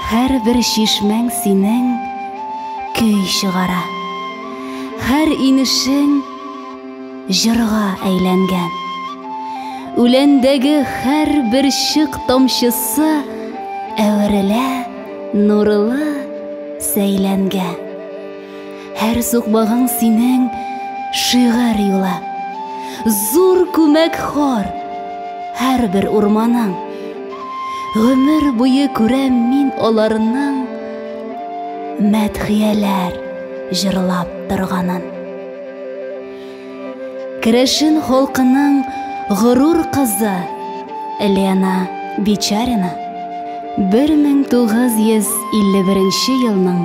Her bir şişmen sinin köy çıgara. Her inişin jırga eylengen. Үлендегі her bir şık tomşısı әуірілі, nurlı сәйленге. Her soqbağın sinin şiğer yola. Zor көмек хор her bir urmanın. Ömür boyu көрем min оларының мәдхияләр жырлап тұрғанын. Керешин холқының ғұрур қызы Лена Бичарина 1951 елның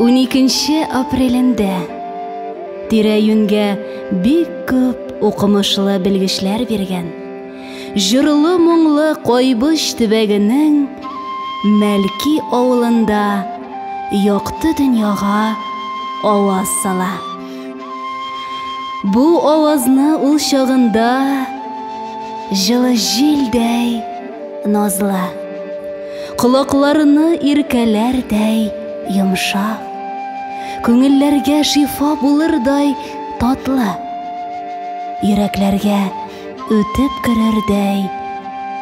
12 апрелінде тирәюнге бик көп оқымышлы белгечләр берген. Жырлы мұңлы Қойбыш төбәгенең Мәлки авылында яқты дөньяга аваз сала. Бу авазны ул чагында жылы җилдәй назлы, колакларны иркәләрдәй йомшак, күңелләргә шифа булырдай татлы, йөрәкләргә үтеп керердәй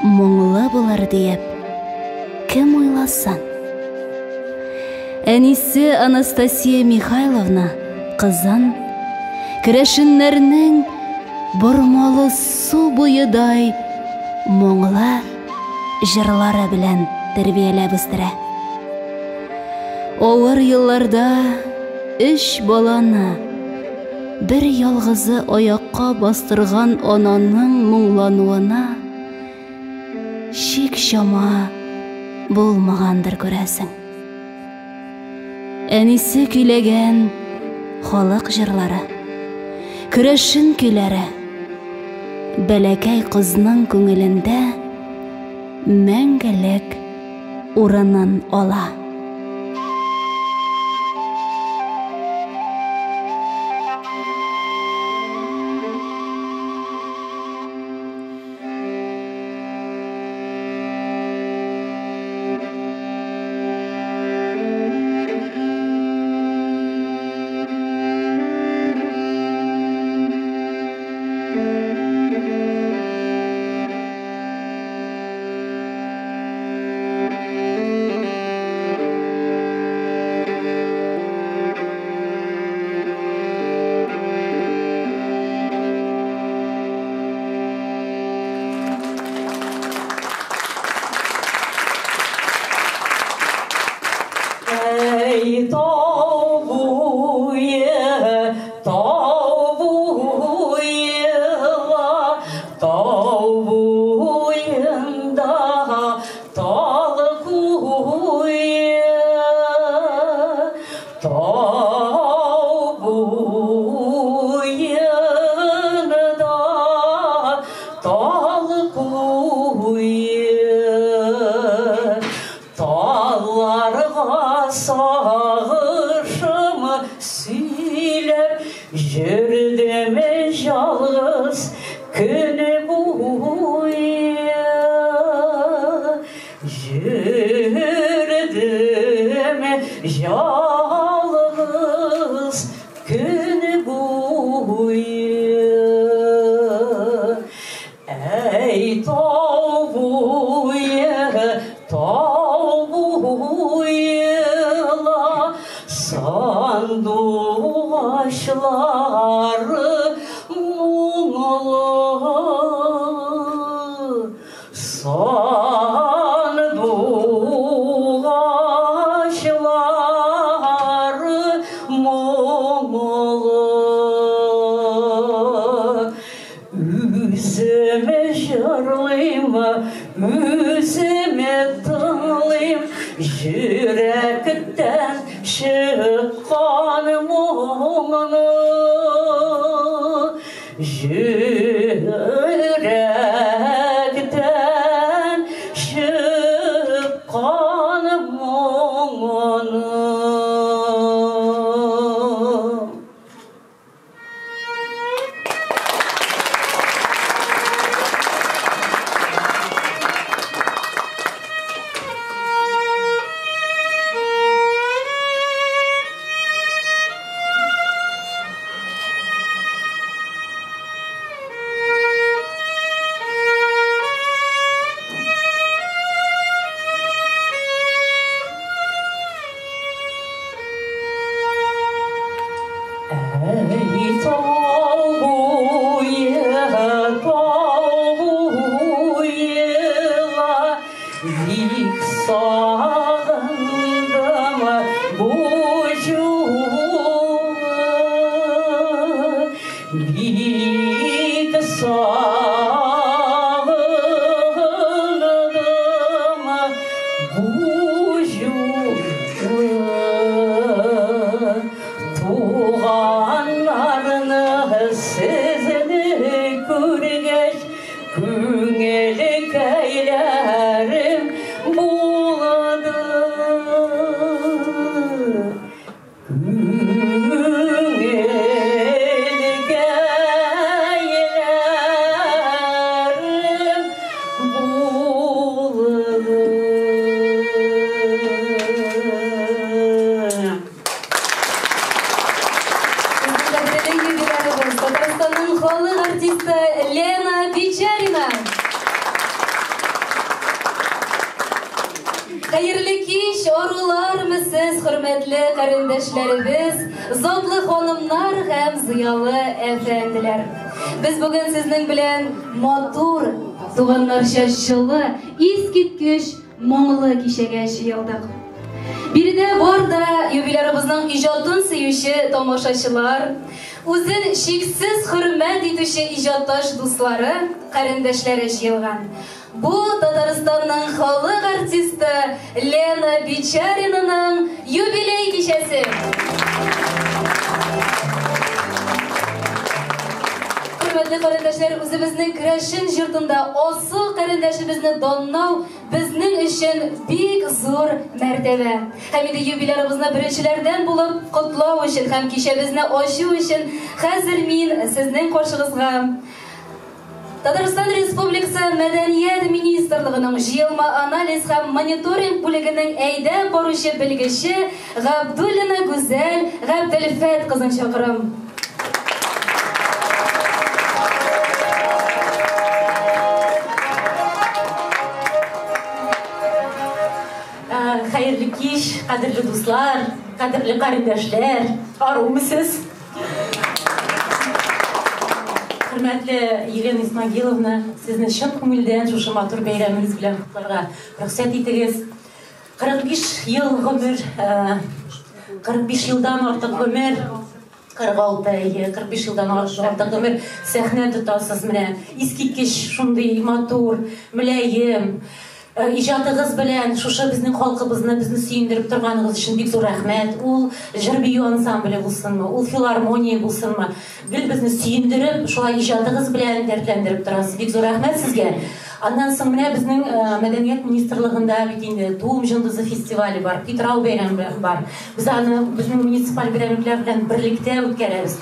моңлы булыр диеп кем уйласын. Әнисе Анастасия Михайловна кызын керәшеннәрнең бормалы су буйыдай моңлы жырлары белән тәрбияләп үстерә. Авыр елларда 3 баланы bir ялгызы аякка бастырган ананың моңлануына шик чама булмагандыр күрәсең. Әнисе көйләгән халык җырлары, көрәшен көйләре бәләкәй кызның күңелендә мәңгелек урынын ала. Бик сағындым bu жолы, бик сағындым bu жолы. Туғандарны сезіні көргеш, көңіл кәйләрім болады. Көңіл кәйләрім болады. Татарстанның халық артисті Лена Бичарина. Хайырлы кич, арулар мисез, хөрмәтле карындашларыбыз, затлы ханымнар һәм зыялы әфәнделәр. Без бүген сезнең белән матур, туганнарча җылы, искиткеч, моңлы кичәгә җыелдык. Биредә бар да юбилярыбызның иҗатын сөюче тамашачылар, үзен шиксез хөрмәт итүче иҗатташ дуслары, карындашлары җыелган. Бу Татарстанның халык артисты Лена Бичаринаның юбилей кичәсе. Хөрмәтле карындашлар, үзебезнең Керәшен җыртында асыл карындашыбызны данлау безнең өчен бик зур мәртәбә. Һәм инде юбилярыбызны беренчеләрдән булып котлау өчен һәм кичәбезне ачу өчен хәзер мин сезнең каршыгызга Татарстан Республикасы Мәдәният министрлыгының җыелма анализ һәм мониторинг бүлегенең әйдәп баручы белгече Габдуллина Гүзәл Габделфәт кызын чакырам. Хайырлы кич, кадерле дуслар, кадерле карындашлар, арумысыз. Хөрмәтле Елена Исмагиловна, сезне чын күңелдән шушы матур бәйрәмегез белән котларга рөхсәт итегез. 45 ел гомер, 45 елдан артык гомер, 45 елдан артык гомер сәхнә тотасыз менә. Искиткеч шундый матур, мөлаем иҗатыгыз белән шушы безнең халкыбызны, безне сөендереп торганыгыз өчен бик зур рәхмәт. Ул җыр-бию ансамбле булсынмы, ул филармония булсынмы, гел безне сөендереп, шулай иҗатыгыз белән дәртләндереп торасыз. Бик зур рәхмәт сезгә. Аннан соң менә безнең Мәдәният министрлыгында бит инде Туым җылдызы фестивале бар, Питрау бәйрәме бар. Без аны безнең муниципаль бәйрәмләр белән берлектә үткәрәбез.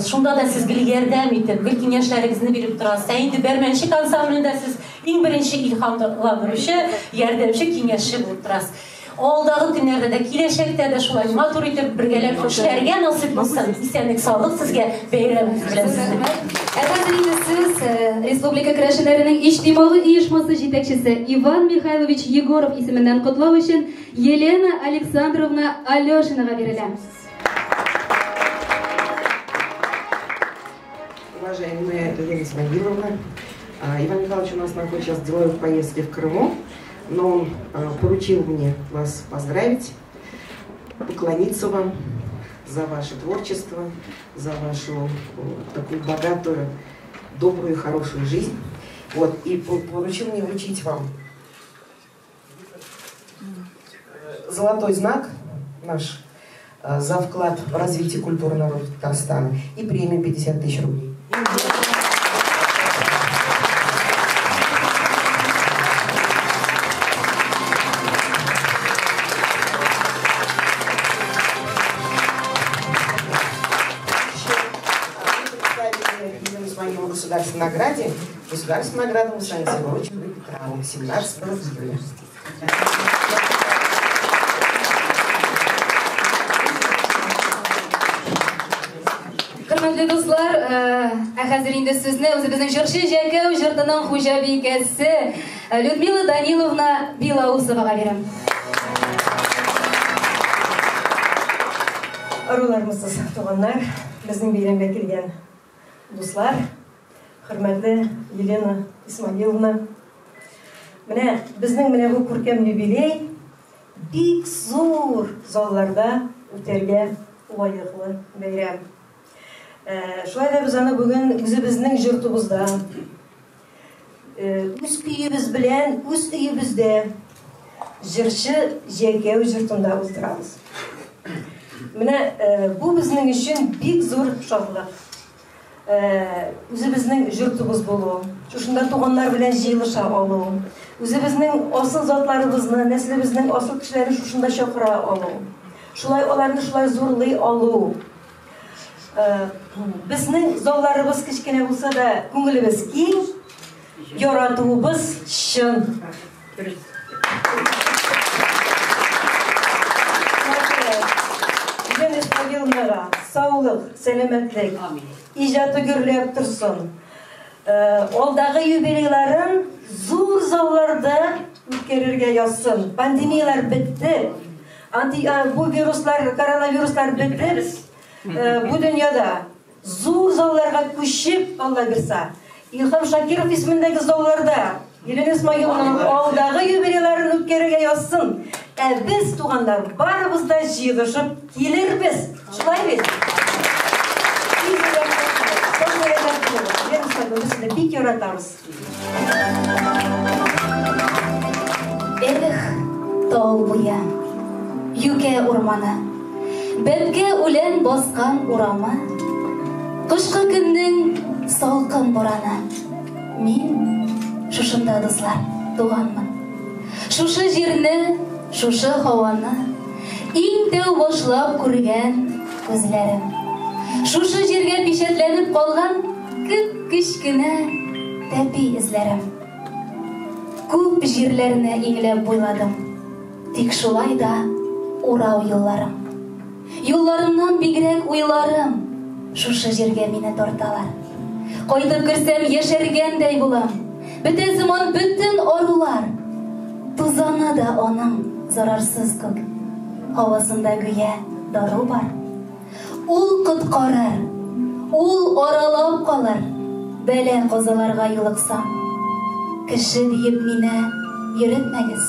Шунда да сез гел ярдәм итеп, гел киңәшләрегезне биреп торасыз. Инде Бәрмәнчек ансамблендә сез иң беренче илһамланучы, ярдәмче, киңәшче булып торасыз. Алдагы көннәрдә дә, киләчәктә дә шулай матур итеп бергәләп эшләргә насыйп булсын. Исәнлек, саулык сезгә, бәйрәмегез белән сезне. Хәзер инде сез Республика Керәшеннәренең иҗтимагый оешмасы җитәкчесе Иван Михайлович Егоров исеменнән котлау өчен Елена Александровна Алешинага бирелә. Уважаемая Елена Исмагиловна, Иван Михайлович у нас находится сейчас в деловой поездке в Крыму, но он поручил мне вас поздравить, поклониться вам за ваше творчество, за вашу такую богатую, добрую и хорошую жизнь. Вот, и поручил мне вручить вам золотой знак наш за вклад в развитие культуры народа Татарстана и премию 50 000 рублей. Государственной награде. Государственную награду мы с вами вручим Петрову 17 июля. Хөрмәтле дуслар, хәзер инде сүзне үзебезнең җырчы Җәкәү җыртының хуҗабикәсе Людмила Даниловна Билаусовага бирәм. Аруларымыз туганнар, безнең бәйрәмгә килгән дуслар, хөрмәтле Елена Исмагиловна. Менә безнең менә бу күркәм юбилей бик зур залларда үтәргә лаеклы бәйрәм. Шулай да без аны бүген үзебезнең йортыбызда, үз көебез белән, үз өебездә, җырчы Җәйгәү йортында уздырабыз. Менә бу безнең өчен бик зур шатлык. Үзебезнең йортыбыз булу, шушында туганнар белән җыелыша алу, үзебезнең асыл затларыбызны, нәслебезнең асыл кешеләрен шушында чакыра алу, шулай аларны шулай зурлый алу. Безнең залларыбыз кечкенә булса да, күңелебез киң, яратуыбыз чын. Саулык, сәламәтлек, иҗаты гөрләп торсын. Алдагы юбилейларын зур залларда үткәрергә язсын. Пандемиялар бетте. Бу вируслар, коронавируслар бетте. Бу дөньяда зур залларга күчеп, Алла бирсә, Илһам Шакиров исемендәге залларда Елена Исмаилованың алдагы юбилейларын үткәрергә язсын. Без тугандар барыбыз да җыелышып килербез. Шулай бит. Biz bik yaratamiz. Элих тау буя, юке урманы, бәлге үлән баскан урамы, кышкы көннең салкын бураны. Мин шушында дуслар туганмын. Шушы җирне, шушы һаваны иң тәү башлап күргән күзләрем. Шушы җиргә пишәтләнеп калган кечкенә тәпи эзләрем. Күп җирләрне иңләп буйладым, тик шулай да урау юлларым. Юлларымнан бигрәк уйларым шушы җиргә мине тарталар. Кайтып керсәм яшәргәндәй булам, бөтен заман бөтен арулар. Тузаны да аның зарарсыз күк, һавасында гүя дару бар. Ул коткарыр, ул аралап калыр, бәлә казаларга юлыксам. Кеше диеп мине йөртмәгез,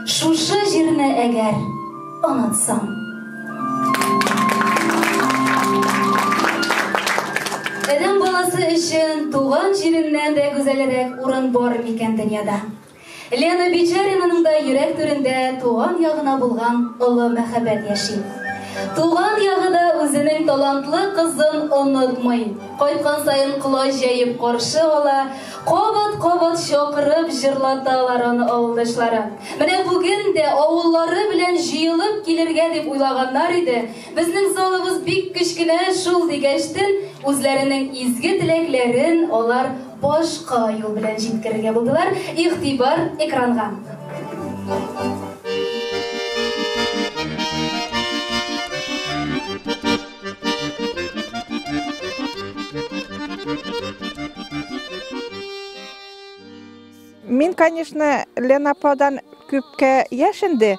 шушы җирне әгәр онытсам. Адәм баласы өчен туган җиреннән дә гүзәлрәк урын бар микән дөньяда? Лена Бичаринаның да йөрәк түрендә туган ягына булган олы мәхәббәт яши. Туган ягыда үзенең талантлы кызын онытмый. Кайткан сайын кылач җәеп каршы ала, кабат-кабат чакырып җырлаталар аны авылдашлары. Менә бүген дә авыллары белән җыелып килергә дип уйлаганнар иде. Безнең залыбыз бик кечкенә шул дигәчтен, үзләренең изге теләкләрен алар башка юл белән җиткерергә булдылар. Игътибар экранга. Мин, конечно, Лена ападан күпкә яшенде.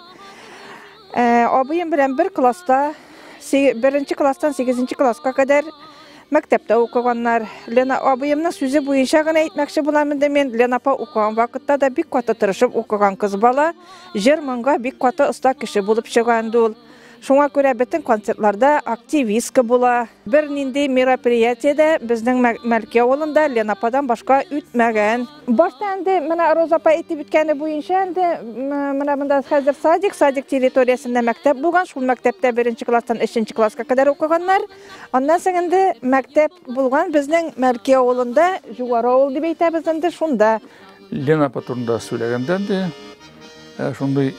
Абыем белән бер класста, 1-нче класстан 8-нче класска кадәр мәктәптә укыганнар. Лена абыемның сүзе буенча гына әйтмәкче булам инде мен. Лена апа укыган вакытта да бик каты тырышып укыган кыз бала, җыр-моңга бик каты оста кеше булып чыган ул. Шуңа күрә бөтен концертларда активистка була. Бер нинди мероприятиедә безнең Мәлки авылында Лена ападан башка үтмәгән. Башта инде менә Роза апа әйтеп үткәне буенча инде менә монда хәзер садик территориясендә мәктәп булган. Шул мәктәптә 1-нче класстан 3-нче класска кадәр укыганнар. Аннан соң инде мәктәп булган безнең Мәлки авылында, Жугары авыл дип әйтәбез инде шунда. Лена апа турында сөйләгәндә инде шундый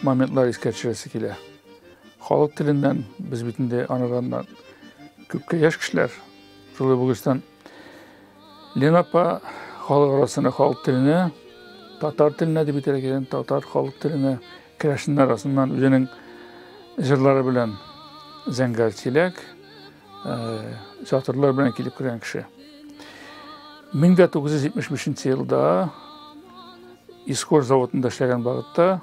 моментлар искә төшерәсе килә. Халык телиннән без бит инде анаганнан күпкә яшь кешеләр шулай булган. Лена апа халык арасына, халык теленә, татар теленә дип әйтергә, татар халык теленә керәшеннәр арасыннан үзенең җырлары белән зәңгәрчелек, шатырлар белән килеп кергән кеше. 1975 елда Искор заводында эшләгән вакытта,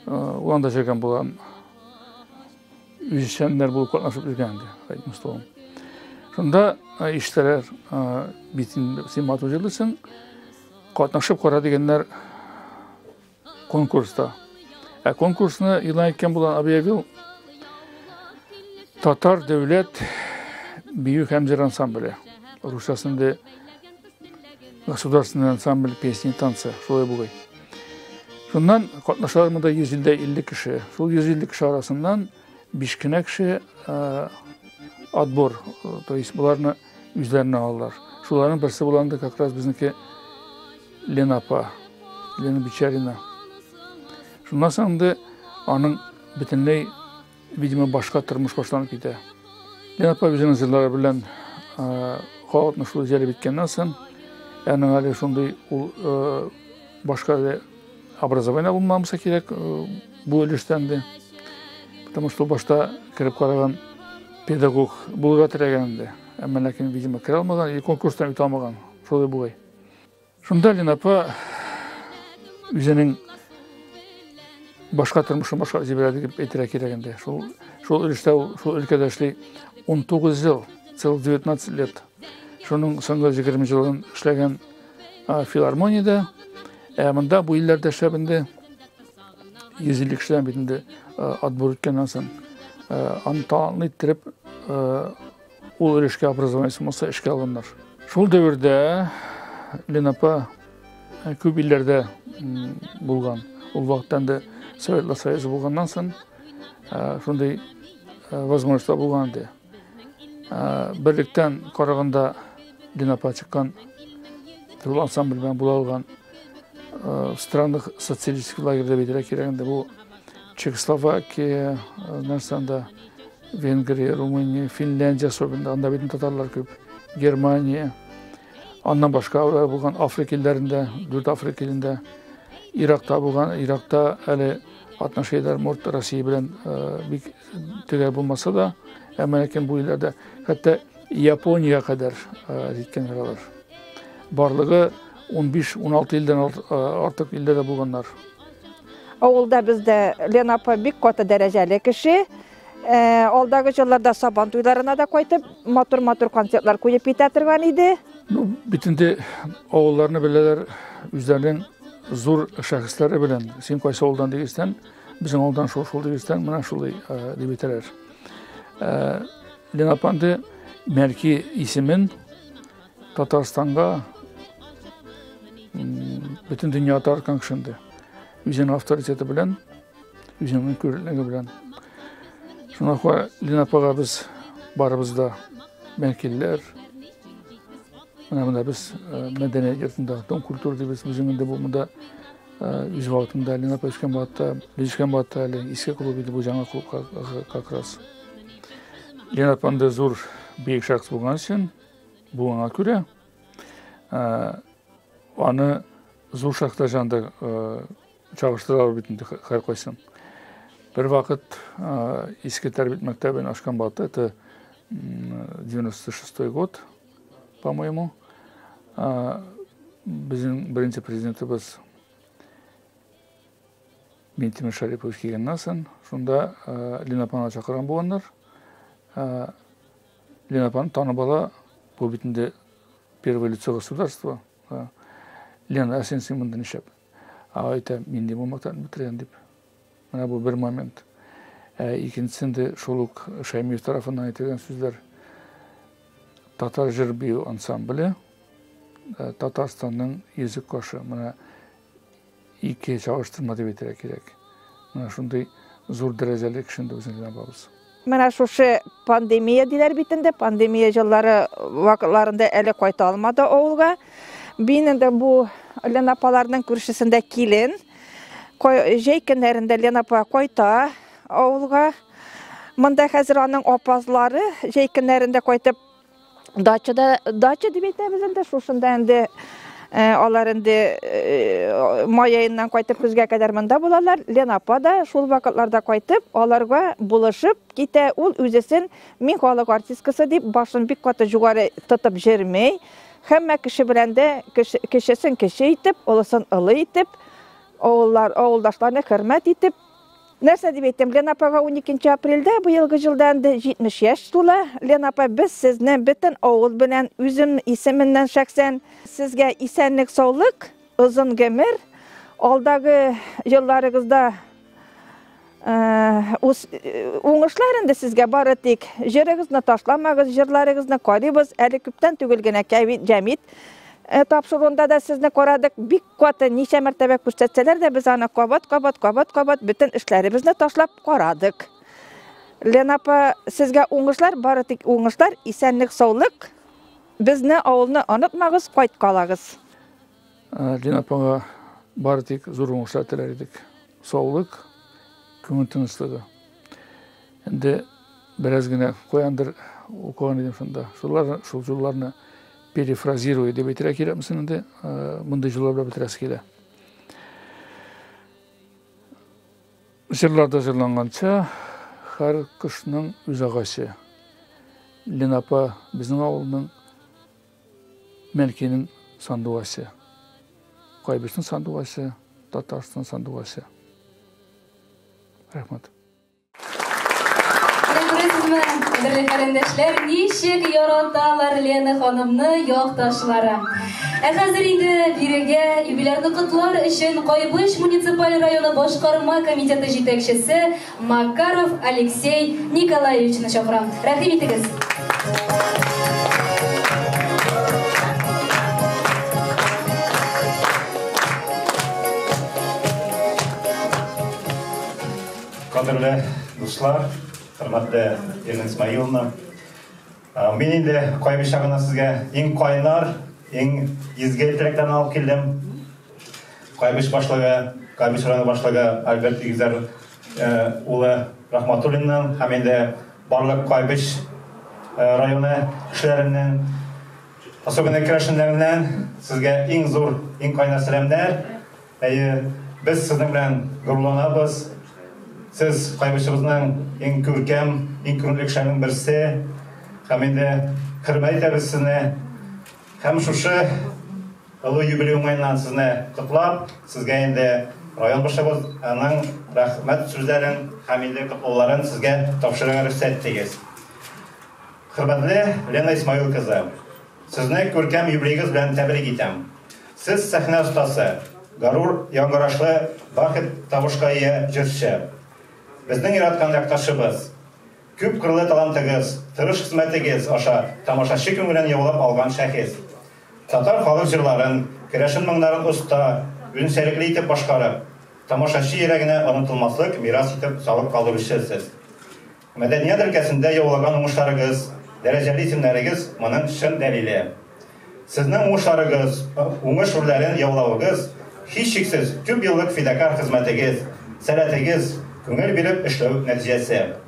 анда җырган булган Үзешәннәр булып катнашып йөргән иде, Мустафа. Шунда иштәләр битен син матур җырлыйсың, катнашып кара дигәннәр konkursta. Konkursunu ilan etken bulan объявил Tatar Devlet Büyük Hemzer Ансамблі. Rusçasında Государственный ансамбль песни и танца. Şolay buğay. Şundan katnaşlarımda 150 kişi. Şol 150 kişi arasından 5 kişi отбор. То есть bularını üzerine alırlar. Şuların birisi bulandı как раз bizniki Lena apa, Lena Biçerina. Şundan sonra onun bütünlüğü видимо başka tırmış başlanıp gitti. Lena apa bizim yılları bilen hayatını şu üzeri bitkenden sonra yani hali şunday başka bir образование bulmamıza gerek bu ölüştendi. Потому что başta kirip karagan pedagog bulga tiregendi. Ama lakin видимо kire almagan, konkurstan üt almagan. Şolay buğay. Şunda Lena apa üzerinin başka tırmışın başka ziberadi gibi etire kiregendi. Şol ölüşte, şol ülkede işli 19 yıl, целых 19 лет. Şunun sonunda 20 yılın işlegen filarmoniyada. Mında bu illerde şebinde 150 kişiden bitinde отбор etkenden sonra onu talanlı ettirip o ölüşke образованиесі olsa işe alınlar. Şol devirde Lena apa köp illerde bulgan. O vakitten de Sovetler Soyuzı bulgandan sonra şunday возможностьта bulgandı. Birlikten karaganda Lena apa çıkan Tırıl ansambl bula algan странных социалистик лагерде бейтірек керегінде бұл Чехословакия, нарсанда Венгрия, Румыния, Финляндия особенно, анда бейтін татарлар көп, Германия, андан башқа болған Африка елдерінде, Дүрт Африка елінде, Иракта болған, Иракта әлі отношениялар морт Россия белән бик төгәл булмаса да, әмәләкен бұл елдерде, хәтта Япония кадәр җиткән алар. Барлыгы 15-16 ilden artık ilde de bulunanlar. Oğulda bizde Lena apa bik kota dereceli kişi. Oldaki yıllarda saban tuylarına da koyup matur konsertler koyup bitetirgan idi. Bitinde oğullarını bileler, üzerinin zor şahısları bilen. Sen koysa oğuldan değilsen, bizim oğuldan şol değilsen, bana şolay debiteler. Lena apa'nın merki isimin Tatarstan'a bütün dünyada arkan kışındı. Üzerinin avtoriteti bilen, üzerinin körlüğü bilen. Şuna koy, Lena apaga biz barımızda merkeliler, bunda biz medeniyet yurtunda, don kültürde biz bizim de bu yüz vaktinde Lena apa üçgen batta, bizken batta iske kulübüydü bu жаңа klub как раз. Lena apa'nın da zor büyük şahs bulgan için, bu ona göre onu zor şarkıda janda çağıştıralım bitindi her koysun. Bir vakit eski terbiye mektebini açkan battı. Это 96 год, по-моему. Bizim birinci prezidentimiz Mintimir Şaripovich kelgandan so'ng shunda Lena apani chaqirgan bo'lganlar. Lena apani tanib ola bu bitindi первое лицо государства. Lena sen bundan ishab. Ayta men de bo'lmoqdan bitirgan deb. Mana bu bir moment. İkincisinde Şoluk Şaymiyev tarafından aytilgan so'zlar Tatar jir biyu ansambli Tatarstan'ın yüzük koşu. Mana iki çağıştırma deb aytira kerak. Mana shunday zo'r darajali kishini o'zini bilamiz. Mana şu pandemiya diler bitinde, pandemiya yılları vakitlarında ele koyta almadı oğulga. Benim de bu Lena apalarının kürsüsünde kilin, jeykenlerinde Lena apa koyta oğulga. Mında hazır onun opazları jeykenlerinde koytup daça dibetimiz de şuşunda endi onların da mayayından koytup küzge kadar mında bularlar. Lena apa da şul vakitlarda koytup onlarga bulaşıp gite ol üzesin min halk artistkası deyip başını bir kata yukarı tutup jermey. Hem kişi bilen de kişisin kişi itip, olasın ılı itip, oğuldaşlarına hürmet itip. Nerse deyip ettim, Lena apaga 12 aprelde bu yılgı yıldan da 70 yaş tula. Lena apa biz sizden bütün oğul bilen üzüm isiminden şahsen sizge isenlik sağlık, uzun ömür, Алдагы жылларыгызда уңышлар инде сезгә бары тик җырыгызны ташламагыз, җырларыгызны карыйбыз. Әле күптән түгел генә җәмит тапшыруында да сезне карадык. Бик каты ничә мәртәбә күрсәтсәләр дә без аны кабат бөтен эшләребезне ташлап карадык. Лена апа, сезгә уңышлар, бары тик уңышлар, исәнлек, саулык. Безне авылны онытмагыз, кайткалагыз. Лена апага бары тик зур уңышлар теләр идек. Саулык, күңел тынычлыгы. Инде бераз генә куяндыр укыган идем шунда. Шул юлларны перефразирую дип әйтергә кирәкмесен инде, мондай юллар белән бетерәсе килә. Җырларда җырланганча, һәр кышның үз агасы. Лена апа безнең авылның Мәлкинең сандугасы. Кайбышның сандугасы, Татарстан сандугасы. Рәхмәт. Кадерле кәрендәшләр, ничек яраталар Лена ханымны якташлары. Хәзер инде бирегә юбилейны котлар өчен Кайбыш муниципаль районы башкарма комитеты җитәкчесе Макаров Алексей Николаевичны чакырам. Рәхим итегез. Кадерле дуслар, хөрмәтле Елена Исмаиловна, мин инде Кайбыш шагына сезгә иң кайнар, иң изге теләктән алып килдем. Кайбыш башлыгы, Кайбыш районы башлыгы Альберт Игзар улы Рахматуллиннан һәм инде барлык Кайбыш районы кешеләреннән, особенно керәшеннәреннән сезгә иң зур, иң кайнар сәламнәр. Без сезнең белән горурланабыз. Siz Кайбышыбызның иң күркәм, иң күренекле кешеләрнең берсе, һәм инде хөрмәт итәбез сезне. Һәм шушы олы юбилей уңайыннан сезне котлап, сезгә инде район башлыгының рәхмәт сүзләрен һәм инде котлауларын сезгә тапшырырга рөхсәт итегез. Хөрмәтле Лена Исмаил кызы, сезне күркәм юбилейгыз белән тәбрик итәм. Сез сәхнә остасы, гарур яңгырашлы бәхет тавышка ия җырчы. Безнең яраткан якташыбыз, күп кырлы талантыгыз, тырыш хезмәтегез аша тамашачы күңелен яулап алган шәхес. Татар халык җырларын, керәшен моңнарын оста, үзенчәлекле итеп башкарып, тамашачы йөрәгенә онытылмаслык мирас итеп салып калдыручысыз. Мәдәният өлкәсендә яулаган уңышларыгыз, дәрәҗәле исемнәрегез моның чын дәлиле. Сезнең уңышларыгыз, уңыш рольләрен яулавыгыз, һичшиксез күп еллык фидакар хезмәтегез, сәләтегез, күңел биреп эшләү нәтиҗәсе.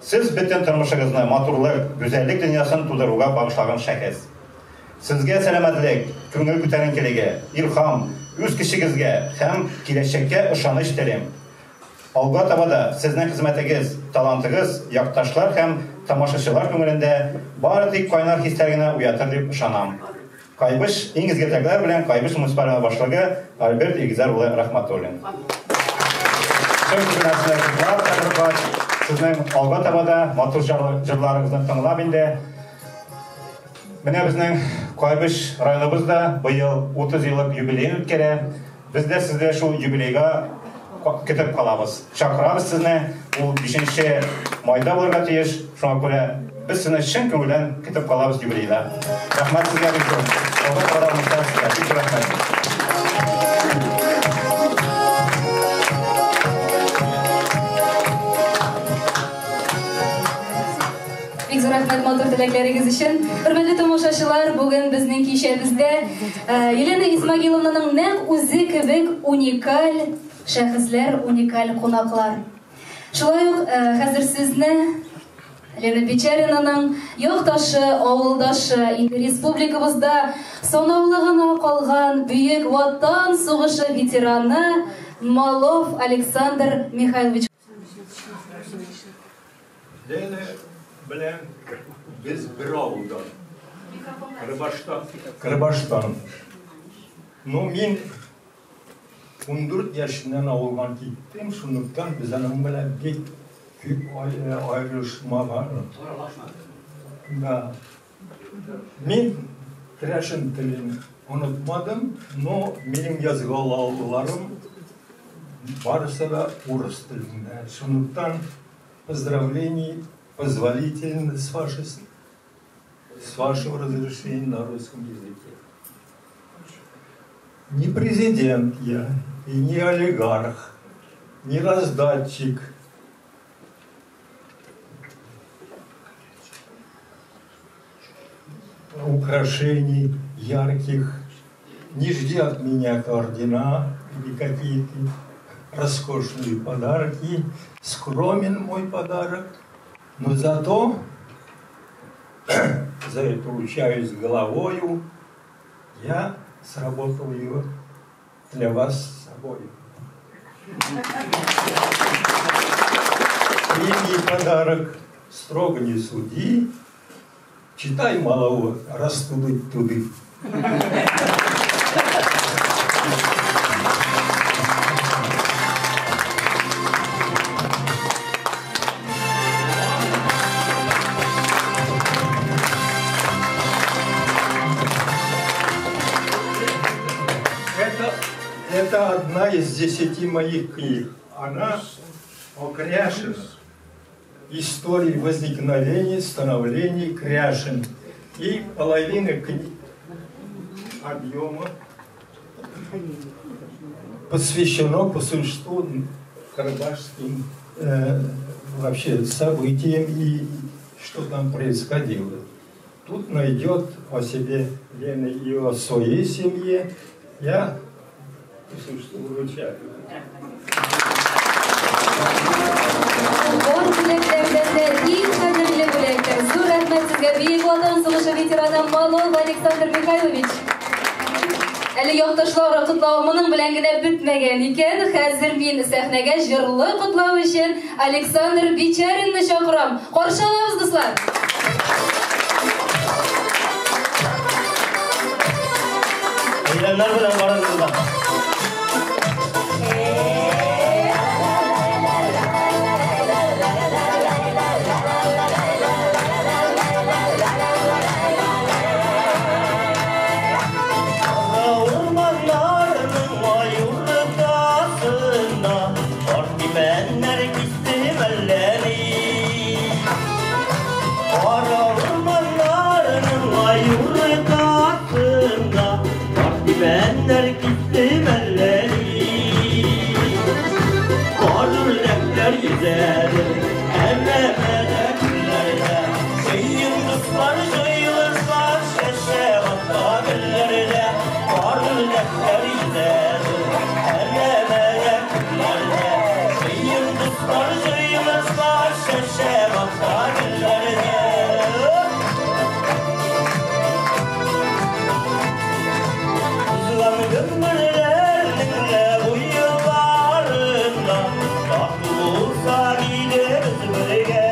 Сез бөтен тормышыгызны матурлык, гүзәллек дөньясын тудыруга багышлаган шәхес. Сезгә сәламәтлек, күңел күтәренкелеге, илһам, үз кешегезгә һәм киләчәккә ышаныч телим. Алга таба да сезнең хезмәтегез, талантыгыз, якташлар һәм тамашачылар күңелендә бары тик кайнар хисләр генә уятыр дип ышанам. Кайбыш иң изге теләкләр белән Кайбыш муниципаль районы башлыгы Альберт Игзар улы Рахматуллин. Сезнең алга таба да матур җырларыгызны тыңлап инде. Менә безнең Кайбыш районыбызда быел 30 еллык юбилей үткәрә. Без дә сезгә шул юбилейга көтеп калабыз. Чакырабыз сезне. Ул 5 майда булырга тиеш. Шуңа күрә без сезне чын күңелдән көтеп калабыз юбилейда. Рәхмәт сезгә бик күп. Алга таба бик рәхмәт. Рәхмәт матур теләкләрегез өчен. Хөрмәтле тамашачылар, бүген безнең кичәбездә Елена Исмагиловнаның нәкъ үзе кебек уникаль шәхесләр, уникаль кунаклар. Шулай ук хәзер сезне Лена Печеринаның якташы, авылдашы, республикабызда санаулы гына калган бөек ватан сугышы ветераны Малов Александр Михайлович. Белән без бер авылдан, Кырбаштан. Мин 14 яшеннән авылдан киттем, шунлыктан без аның белән бик күп аерылышма бар. Мин керәшен телен онытмадым, но минем язгы алуларым барысы да орыс тілінде. Сондықтан поздравлений позволительно с вашего разрешения на русском языке. Не президент я, и не олигарх, не раздатчик. Украшений ярких. Не жди от меня ордена или какие-то роскошные подарки. Скромен мой подарок, но зато за это ручаюсь головою. Я сработал его для вас с собой. Прими подарок, строго не суди. Читай малого, растудыть туды. Это одна из 10 моих книг. Она о Кряшине. Истории возникновения, становления Кряшин. И половина объема посвящено по существу карабашским вообще событиям и что там происходило. Тут найдет о себе Лена и о своей семье. Я по существу вручаю. Bor bileklerinde ilk kaderli bilekler. Zor rahmet sizge Büyük Vatan Savaşı veteranı Malov Aleksandr Mikhailovich. Әлі якташлар құтлауымның белән генә бетмәгән икән. Хәзер мин сәхнәгә җырлы құтлау өчен Александр Бичаринны чакырам. Каршы алабыз, дуслар. Әйләннәр белән барыгызга. Benler gitti melleri, Karürlekler giderim, Evlemede küllerde, Şeyin kızlar şeyilirler, Şeşe hatta billerde, Karürlekler giderim, Evlemede küllerde, Şeyin kızlar şeyilirler, Şeşe hatta billerde. Ömürlerinle bu yıllarında tatlı olsa gideriz birge.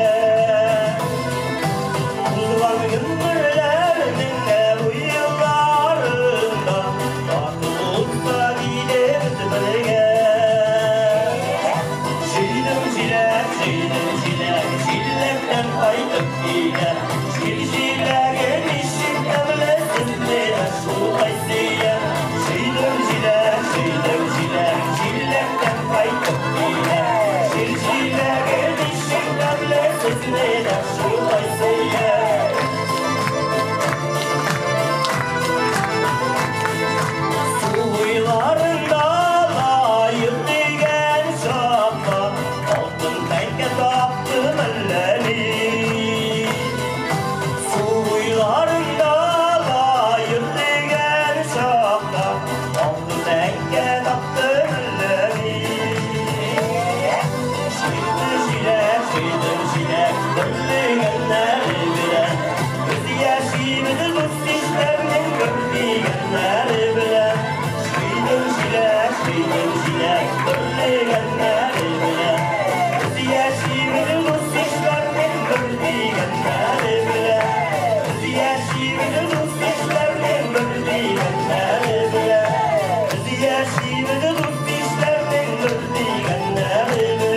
Ulan ömürlerinle bu yıllarında tatlı olsa gideriz birge. Şiidim çilek, çilekten kaydık yine. Çilek'in işin evlesin diye şu kaysiye. Çilekten kayıp yine Çilek'in işin evlesin diye şu kaysiye. Suylarında layık diyen şapka Altın tenke taktım elleri. Suylarında layık diyen şapka Altın tenke taktım elleri. Çilek, dörtleyenler bilen Göz yaşımızı dost işlerinin görmeyenler bilen. Çilek, dörtleyenler bilen Göz yaşımızı dost işlerinin görmeyenler bilen. Göz yaşımızı dost işlerinin görmeyenler bilen. Göz yaşımızı dost işlerinin görmeyenler bilen.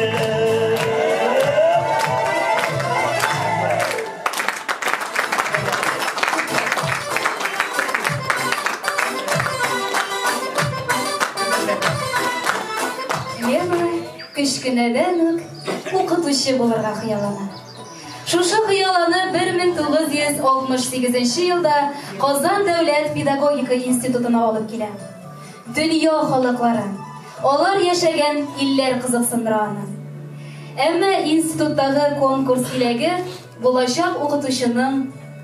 Лена кечкенәдән үк укытучы булырга хыяллана. Шушы хыялланы 1968 елда Казан дәүләт педагогика институтына алып килә. Дөнья халыклары, алар яшәгән илләр кызыксындыра аны. Әмма институттагы конкурс киләге булачак укытучының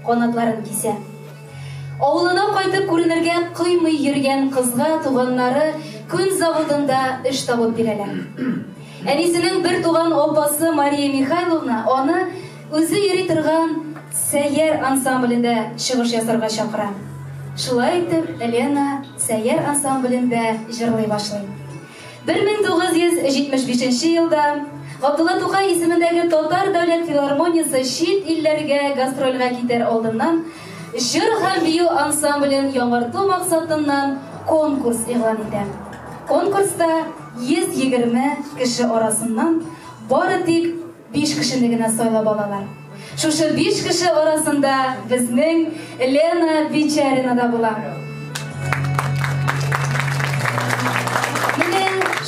канатларын кисә. Авылына кайтып күренергә кыймый йөргән кызга туганнары күн заводында эш табып бирәләр. Әнисенең бер туган апасы Мария Михайловна аны үзе йөри торган сәйяр ансамблендә чыгыш ясарга чакыра. Шулай итеп, Лена сәйяр ансамблендә җырлый башлый. 1975 елда Габдулла Тукай исемендәге Татар дәүләт филармониясе чит илләргә гастрольгә китәр алдыннан җыр һәм бию ансамблен яңарту максатыннан конкурс игълан итә. Конкурста 120 кеше арасыннан бары тик 5 кешене генә сайлап алалар. Шушы 5 кеше арасында безнең Лена Бичарина да була.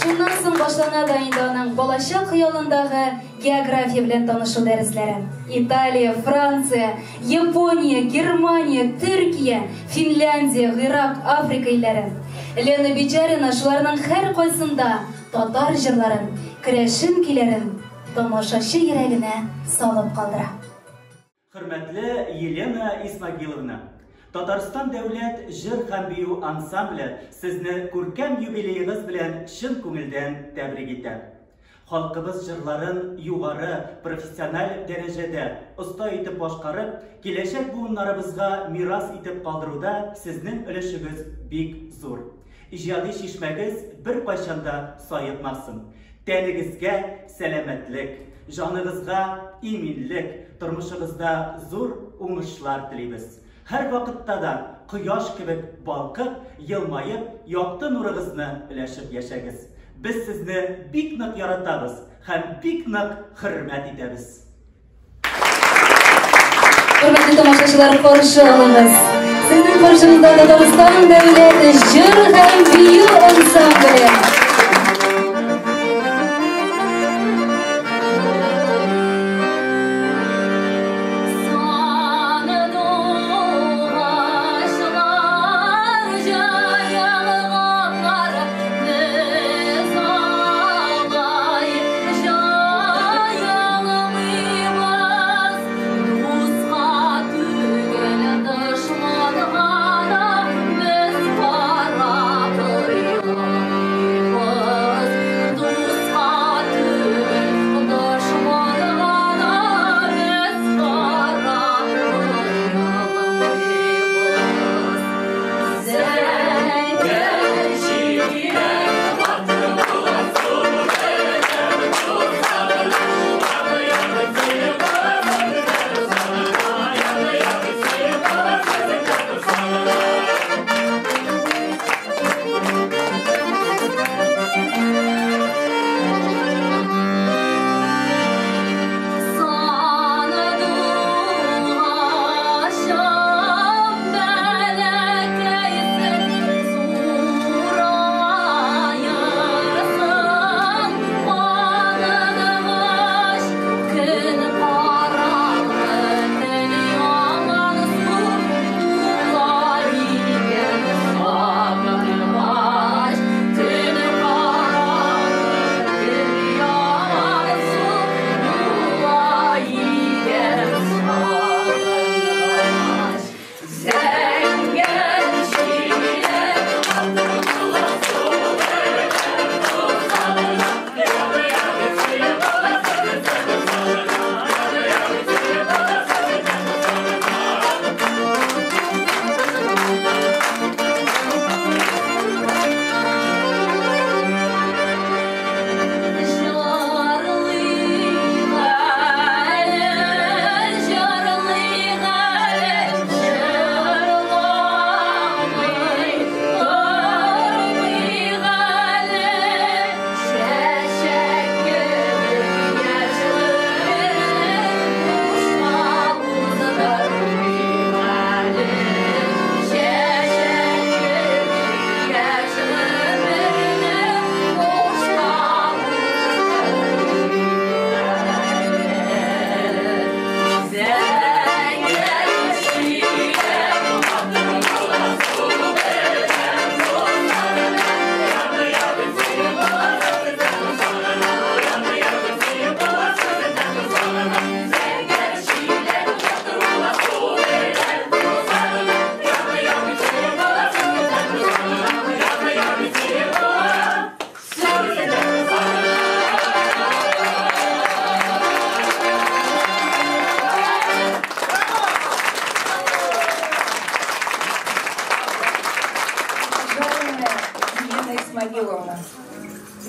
Шуннан соң башлана да инде аның балачак хыялындагы география белән танышу дәресләре. Италия, Франция, Япония, Германия, Төркия, Финляндия, Ирак, Африка илләре. Лена Бичарина шуларның һәр кайсында татар җырларын, керәшен көйләрен тамашачы йөрәгенә салып калдыра. Хөрмәтле Елена Исмагиловна, Татарстан дәүләт җыр һәм бию ансамбле сезне күркәм юбилеегыз белән чын күңелдән тәбрик итә. Халкыбыз җырларын югары профессиональ дәрәҗәдә оста итеп башкарып, киләчәк буыннарыбызга мирас итеп калдыруда сезнең өлешегез бик зур. Иҗади шишмәгез бер кайчанда саетмасын. Тәнегезгә сәламәтлек, җаныгызга иминлек, тормышыгызда зур уңышлар телибез. Һәр вакытта да кояш кебек балкып, елмаеп, якты нурыгызны өләшеп яшәгез. Без сезне бик нык яратабыз һәм бик нык хөрмәт итәбез. Хөрмәтле тамашачылар, каршы алыгыз. Сезнең каршыгызда Татарстан дәүләт җыр һәм бию ансамбле.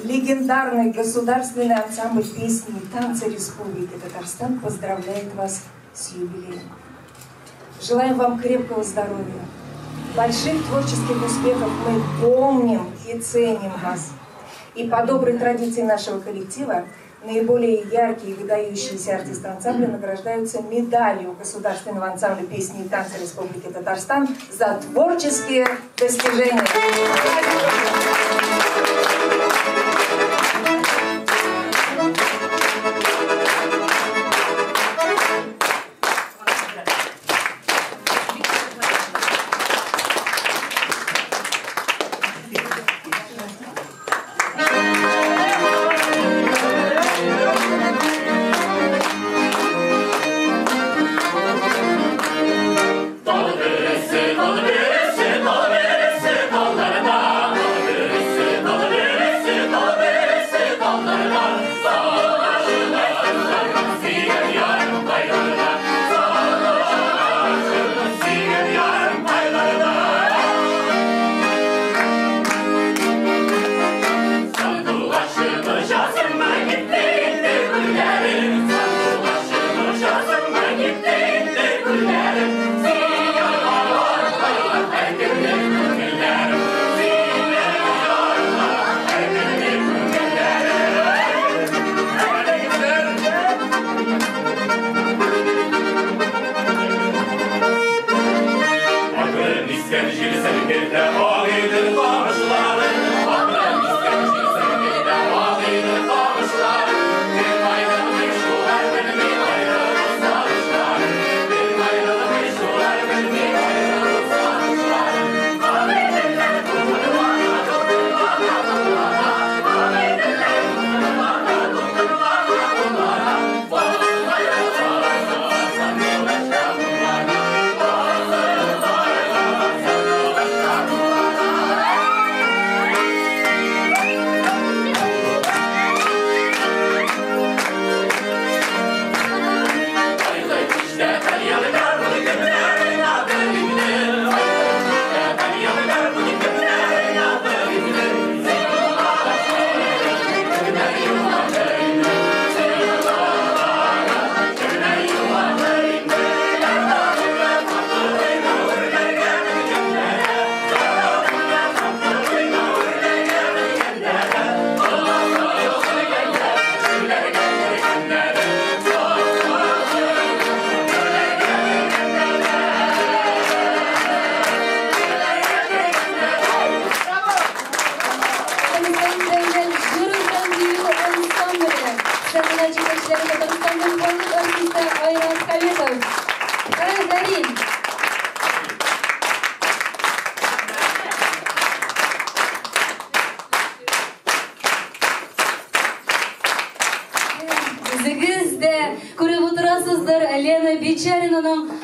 легендарный государственный ансамбль песни и танца Республики Татарстан поздравляет вас с юбилеем. Желаем вам крепкого здоровья, больших творческих успехов. Мы помним и ценим вас. И по доброй традиции нашего коллектива наиболее яркие и выдающиеся артисты ансамбля награждаются медалью Государственного ансамбля песни и танца Республики Татарстан за творческие достижения.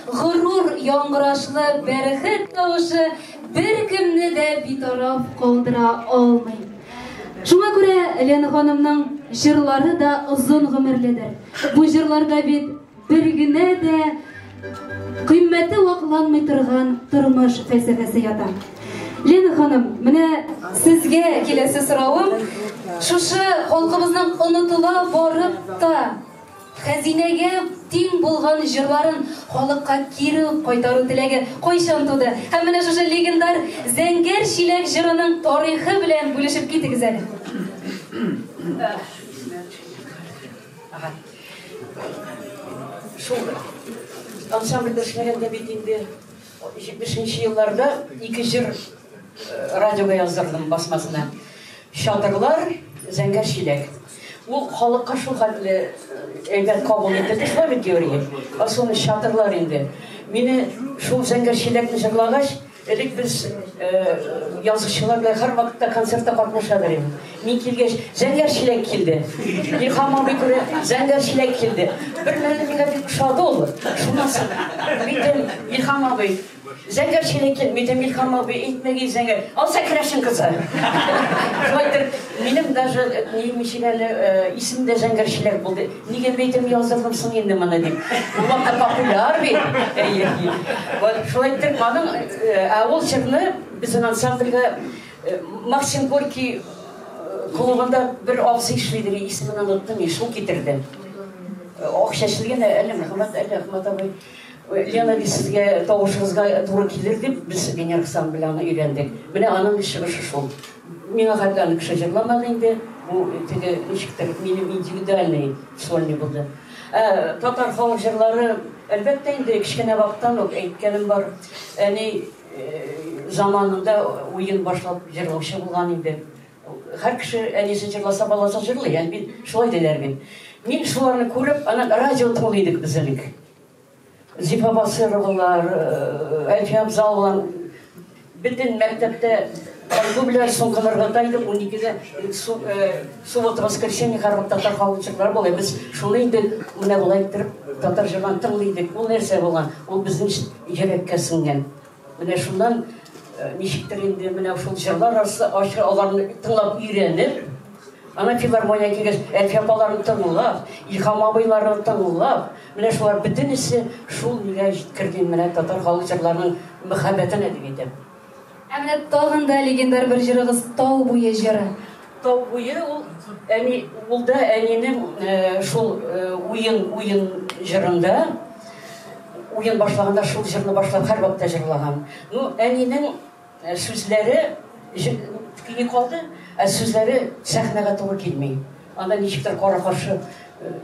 Gurur яңгырашлы бәрәхәт тавышы беркемне дә битараф калдыра алмый. Шуңа күрә Лена ханымның җырлары да озын гомерледер. Бу җырларда бит бер генә дә кыйммәте вакланмый торган тормыш фәлсәфәсе ята. Лена ханым, менә сезгә киләсе соравым, шушы халкыбызның онытыла барып та хәзинәгә тиң булган җырларын халыкка кире кайтару теләге кайчан туды? Һәм менә шушы легендар Зәңгәр чиләк җырының тарихы белән бүлешеп китегез әле. Шул ансамбльдә эшләгәндә бит инде 70-нче елларда 2 җыр радиога яздырдым басмасына. Шатырлар, Зәңгәр чиләк. Ул халыкка шул хәтле әйбәт кабул ителде, шулай бит Георгий. Асылы шатырлар инде. Мине шул Зәңгәр чиләкне җырлагач, элек без язучылар белән һәр вакытта концертта катнашалар иде. Мин килгәч, Зәңгәр чиләк килде. Илһам абый күрә, Зәңгәр чиләк килде. Бер мәле миңа бик ошады ул. Шунысы. Мин Илһам абый Зәңгәр чиләк килде, Илһам абый әйтмәгән Зәңгәр. Алса керәшен кызы. Шулайтыр, минем даже немечеләле исемдә Зәңгәр чиләк булды. Нигә бейтем яздырдым соң инде моны дип. Ул да популяр бит. Вот шулайтыр, маның ул җырны безнең ансамбльгә Максим Горький клубында бір абзый эшлейдер, исемен оныттым, шул китерде. Акчашылган әле Мөхәммәд абый. Лена бизгә тавышыгызга туры килер дип, без Венер Хасан белән өйрәндек. Менә аның чыгышы шул. Миңа хәтле кеше җырламады инде. Бу теге ничектер минем индивидуальный сольный булды. Татар халык җырлары әлбәттә инде кичкенә вакыттан ук әйткәнем бар. Әни заманында уен башлап җырлаучы булган инде. Һәр кеше әнисе җырласа баласы җырлый. Яни шулай диләр бит. Мин шуларны күреп, аны радио тыңлыйдык без элек. Зифа Басыровалар, Әлфия Абзаловалар, бөтен мәктәптә альбомлар соңгыларга тайдык, 12-дә суббота-воскресенье һәр татар халык җырлары була. Без шуны инде менә булай итеп татар җырларын тыңлыйдык. Ул нәрсә булган? Ул безнең йөрәккә сеңгән. Менә шуннан ничектер инде менә шул җырлар арасы аларны тыңлап өйрәнеп, ана филармония килгәч, Әлфия апаларны тыңлап, Илһам абыйларны тыңлап, менә шулар бөтенесе шул нигә җиткердем менә татар халык җырларының мәхәббәтенә дип әйтәм. Менә тагын да легендар бер җырыгыз Тау буе җыры. Тау буе ул ул да әнинең шул уен җырында уен башлаганда шул җырны башлап һәр вакытта җырлаган. Ну, әнинең сүзләре кине калды, сүзләре сәхнәгә туры килми. Анда ничектер кара-каршы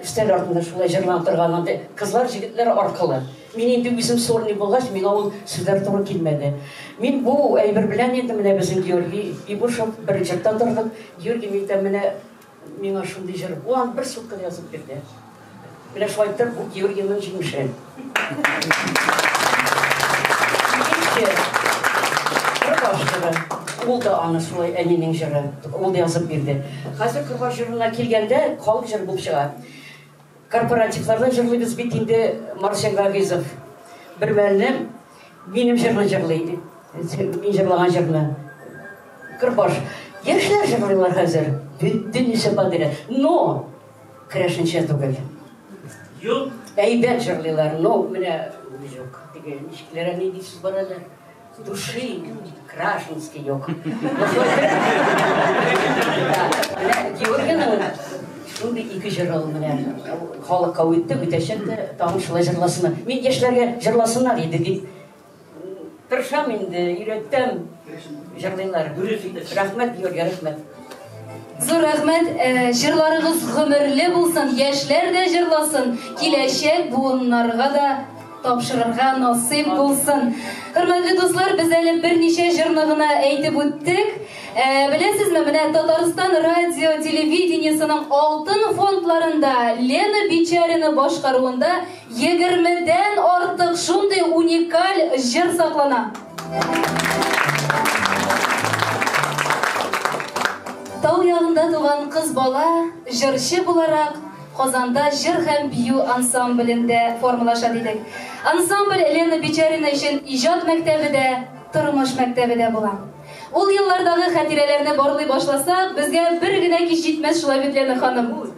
өстәл артында шулай җырланып торган кызлар, җегетләр аркылы. Мин инде үзем сорный булгач, миңа ул сүзләр туры килмәде. Мин бу әйбер белән инде менә безнең Георгий Ибушев бер җырда тордык. Георгий минтә менә миңа шундый җыр. Ул аны бер суткада язып бирде. Менә шулай итеп бу Георгийның җиңеше. Ул да аны шулай әнинең җыры. Ул да язып бирде. Хәзер Кыргыз җырына килгәндә халык җыры булып чыга. Корпоративларда җырлыйбыз бит инде Марсель Гагизов. Бер мәлне минем җырны җырлый. Мин җырлаган җырны. Кырбаш. Яшьләр җырлыйлар хәзер. Бөтенесе бадыра. Но керәшенчә түгел. Юк. Әйбәт җырлыйлар. Но менә юк. Теге ничекләр ни дисез баралар. Души Крашинский юк. Георгийның шундый ике җырлы менә халыкка үтте, үтәчәк тә тагын шулай җырласыннар. Мин яшьләргә җырласыннар иде дип тырышам инде, өйрәттем. Җырлыйлар. Рәхмәт, Георгий, рәхмәт. Зур рәхмәт, җырларыгыз гомерле булсын, яшьләр дә җырласын, киләчәк буыннарга да тапшырырга насыйп булсын. Хөрмәтле дуслар, без әле берничә җырны гына әйтеп үттек. Беләсезме, менә Татарстан радио телевидениесының алтын фондларында Лена Бичарина башкаруында 20-дән артык шундый уникаль җыр саклана. Тау ягында туган кыз бала җырчы буларак Казанда җыр һәм бию ансамблендә формалаша дидек. Ансамбль Лена Бичарина өчен иҗат мәктәбендә, тормыш мәктәбендә була. Ул еллардагы хатирәләрне барлый башласак, безгә бер генә кич җитмәс шулай бит Лена ханым.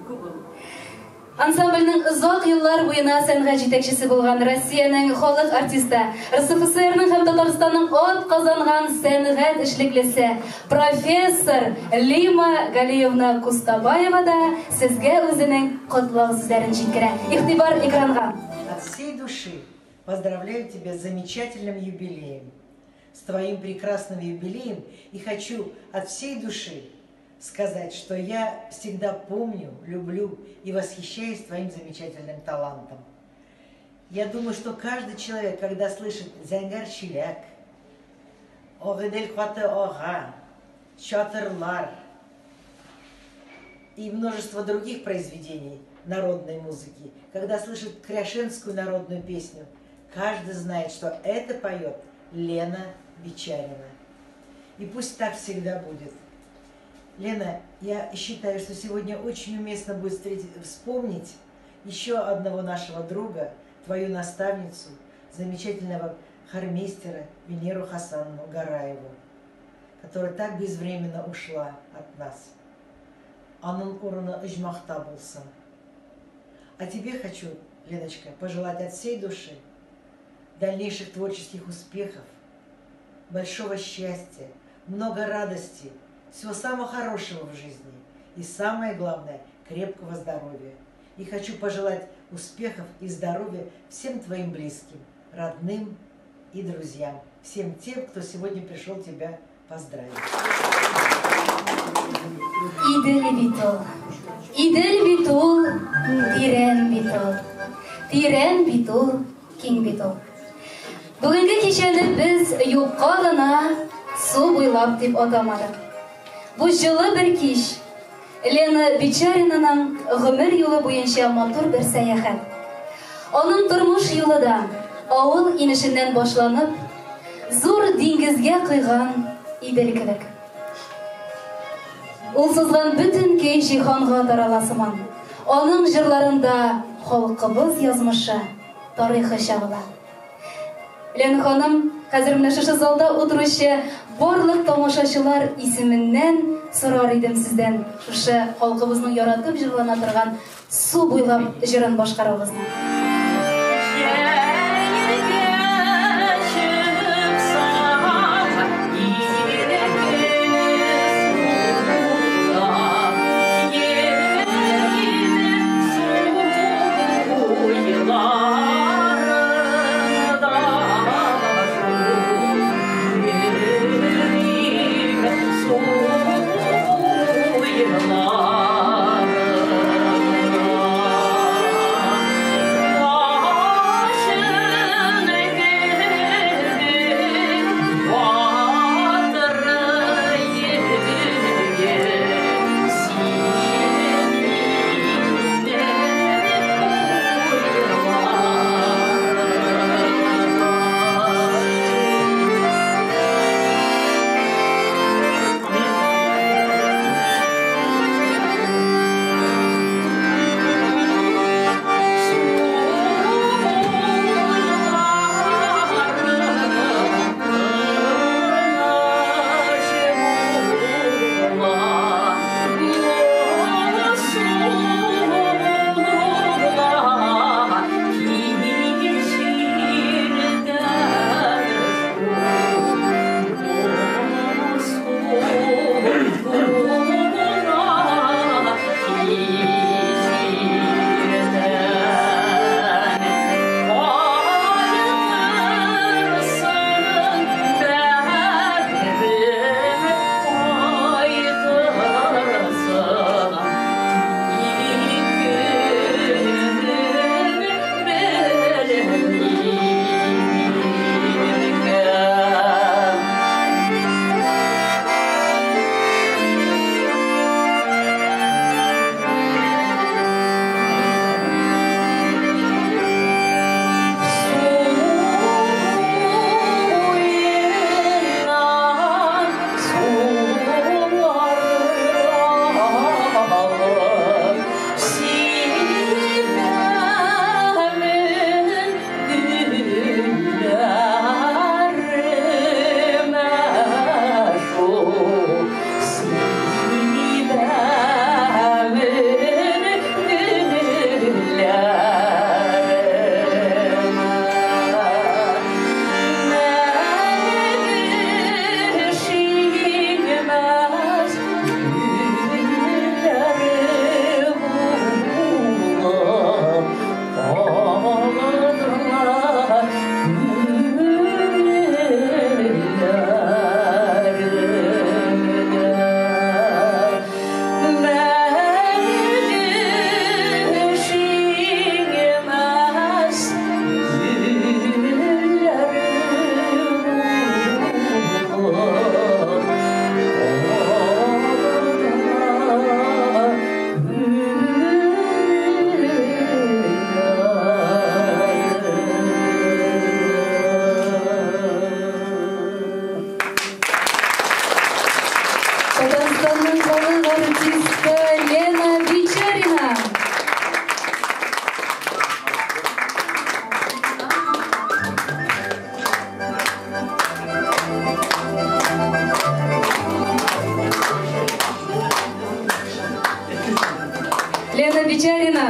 Ансамбльнең озак еллар буена сәнгать җитәкчесе булган Россиянең халык артисты, РСФСРның һәм Татарстанның атказанган сәнгать эшлеклесе, профессор Лима Галиевна Кустабаева да сезгә үзенең котлау сүзләрен җиткерә. Игътибар экранга. От всей души поздравляю тебя с замечательным юбилеем, с твоим прекрасным юбилеем, и хочу от всей души сказать, что я всегда помню, люблю и восхищаюсь твоим замечательным талантом. Я думаю, что каждый человек, когда слышит «Зәңгәр чиләк», «Огыдель каты ага», «Чатырлар» и множество других произведений народной музыки, когда слышит кряшенскую народную песню, каждый знает, что это поет Лена Бичарина. И пусть так всегда будет. Лена, я считаю, что сегодня очень уместно будет вспомнить еще одного нашего друга, твою наставницу, замечательного хормейстера Венеру Хасановну Гараеву, которая так безвременно ушла от нас. Аның урыны ыжмахта булсын. А тебе хочу, Леночка, пожелать от всей души дальнейших творческих успехов, большого счастья, много радости всего самого хорошего в жизни. И самое главное, крепкого здоровья. И хочу пожелать успехов и здоровья всем твоим близким, родным и друзьям. Всем тем, кто сегодня пришел тебя поздравить. İdil bitul, tiren bitul, king bitul. Bugünkü kişini biz yokka gana su boylap dip atamadık. Bu жылы bir kiş, Lena Bicharina'nın ömür yolu boyunca motor bir seyahat. Onun durmuş yolu da avul inişinden başlanıp, zor dengizge kıygan idelkilik. Ул сызган бүтін кей жиһанға тараlasıman. Оның жырларында халкыбыз язмышы, тарихы чагыла. Лена ханым, хәзер менә шушы залда утыручы барлык тамашачылар исеменнән сорар идем сездән шушы халкыбызның яратып җырлана торган су буйлап җырын башкарыгызны.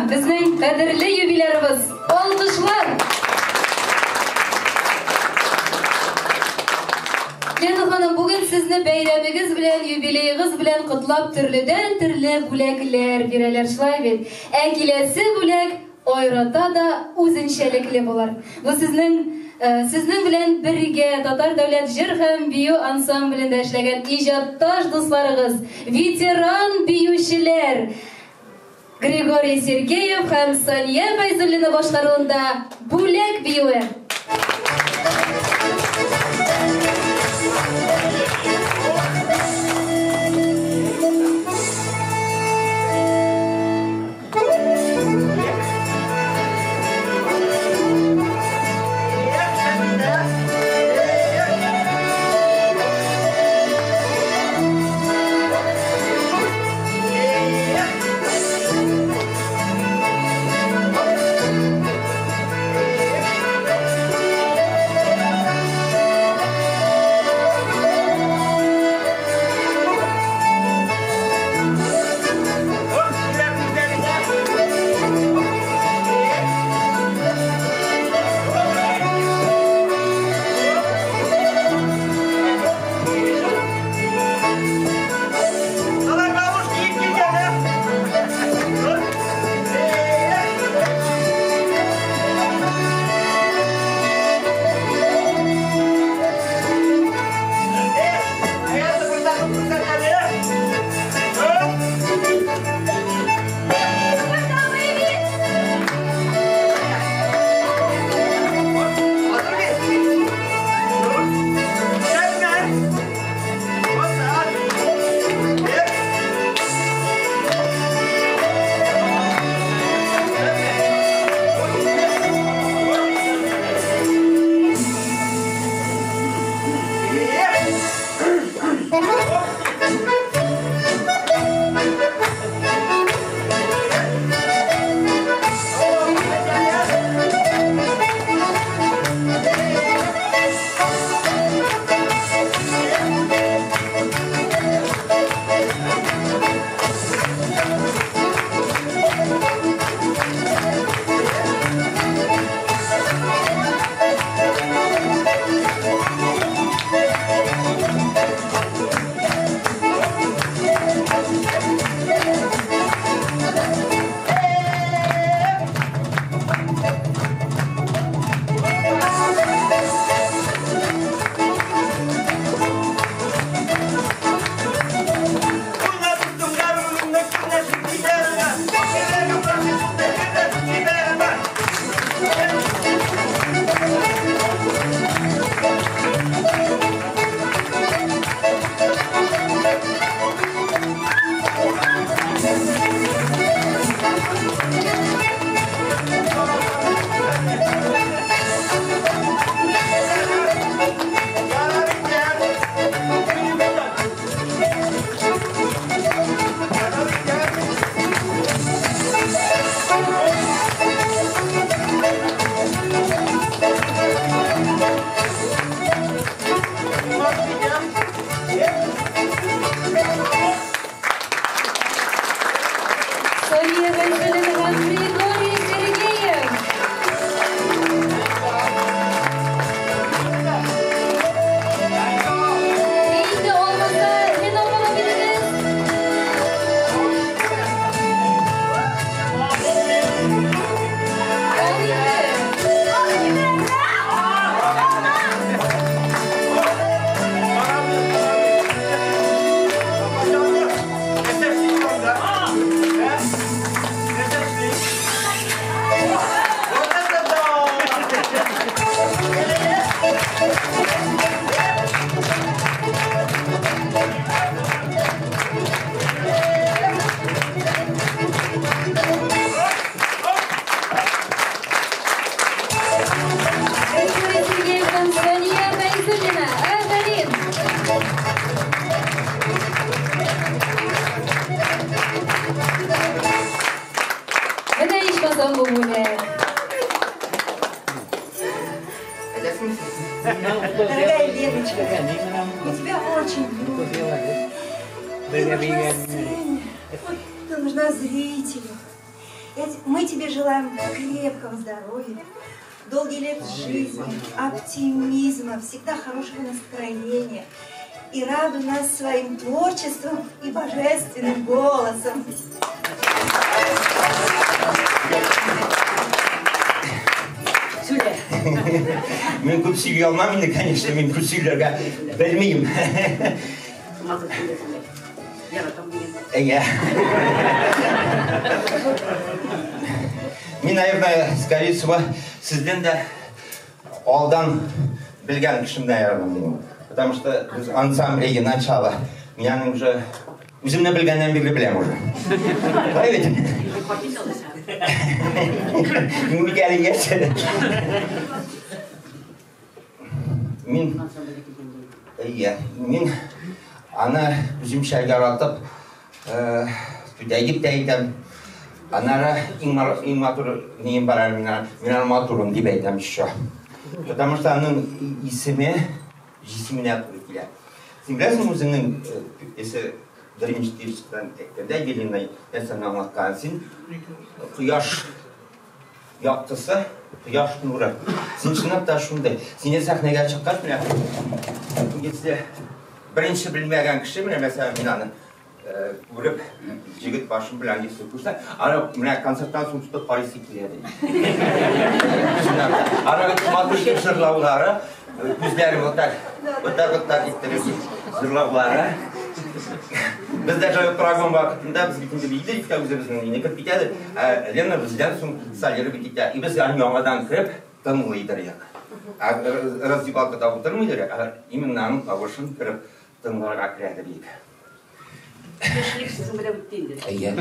Bizning qadrli yubilerimiz. Alqışlar. Lena hanım, bugün сезне бәйрәмегез белән, юбилеегыз белән котлап төрледән төрле бүләкләр бирәләр, шулай бит. Ә киләсе бүләк айрата да үзенчәлекле булыр. Бу сезнең белән бергә Татар дәүләт җыр һәм бию ансамблендә эшләгән иҗатташ дусларыгыз, ветеран биючеләр Григорий Сергеев һәм Сания Файзуллина башкаруында бүләк биюе. Дорогая Леночка, я тебя очень люблю. Ты нужна зрителю. Мы тебе желаем крепкого здоровья, долгих лет жизни, оптимизма, всегда хорошего настроения. и радуй нас своим творчеством и божественным голосом. Мен көп сөйлей алмаймын енді, конечно, мен көп сөйлерге білмеймін. Иә. Мен, наверное, скорее всего, сізден де алдан білген кішімді айырмын. Потому что біз ансамблеге начало, менің уже өзімді білгеннен бері білем уже. Қалай бетін? Мемлекелі еші. Мен аны өзім шәлге аратып, түдәйдіп дәйдім. Анара ең матур нейін барар, мен матурым деп айтам еще. Потому что аның исімі жесіміне атыры келеді. Сен білесің өзіңнің, если бірінші тепшіктен әктерде елінай әсін аңлатқан сен, құяш яқтысы, құяш нұры. Сен шынап та шындай. Сене сахнеге шыққаш, міне, бірінші білмеген кіші, міне, mesela мен аны көріп, жігіт башым білән есі көрсен, ара мына концерттан соңсызды Парисы келеді. Ара матушки жырлаулары, көздері отак еттіріп жырлаулары. Біз даже программ вақытында біз бетінде бейді, өзіміздің үйіне кіріп кетеді. Лена бізден соң салері бетеді. И біз яңадан кіріп, тыңлайдыр яғы. Раздевалкада отырмайдыр, именно аның павышын кіріп, тыңларға кіреді бейді. Иә.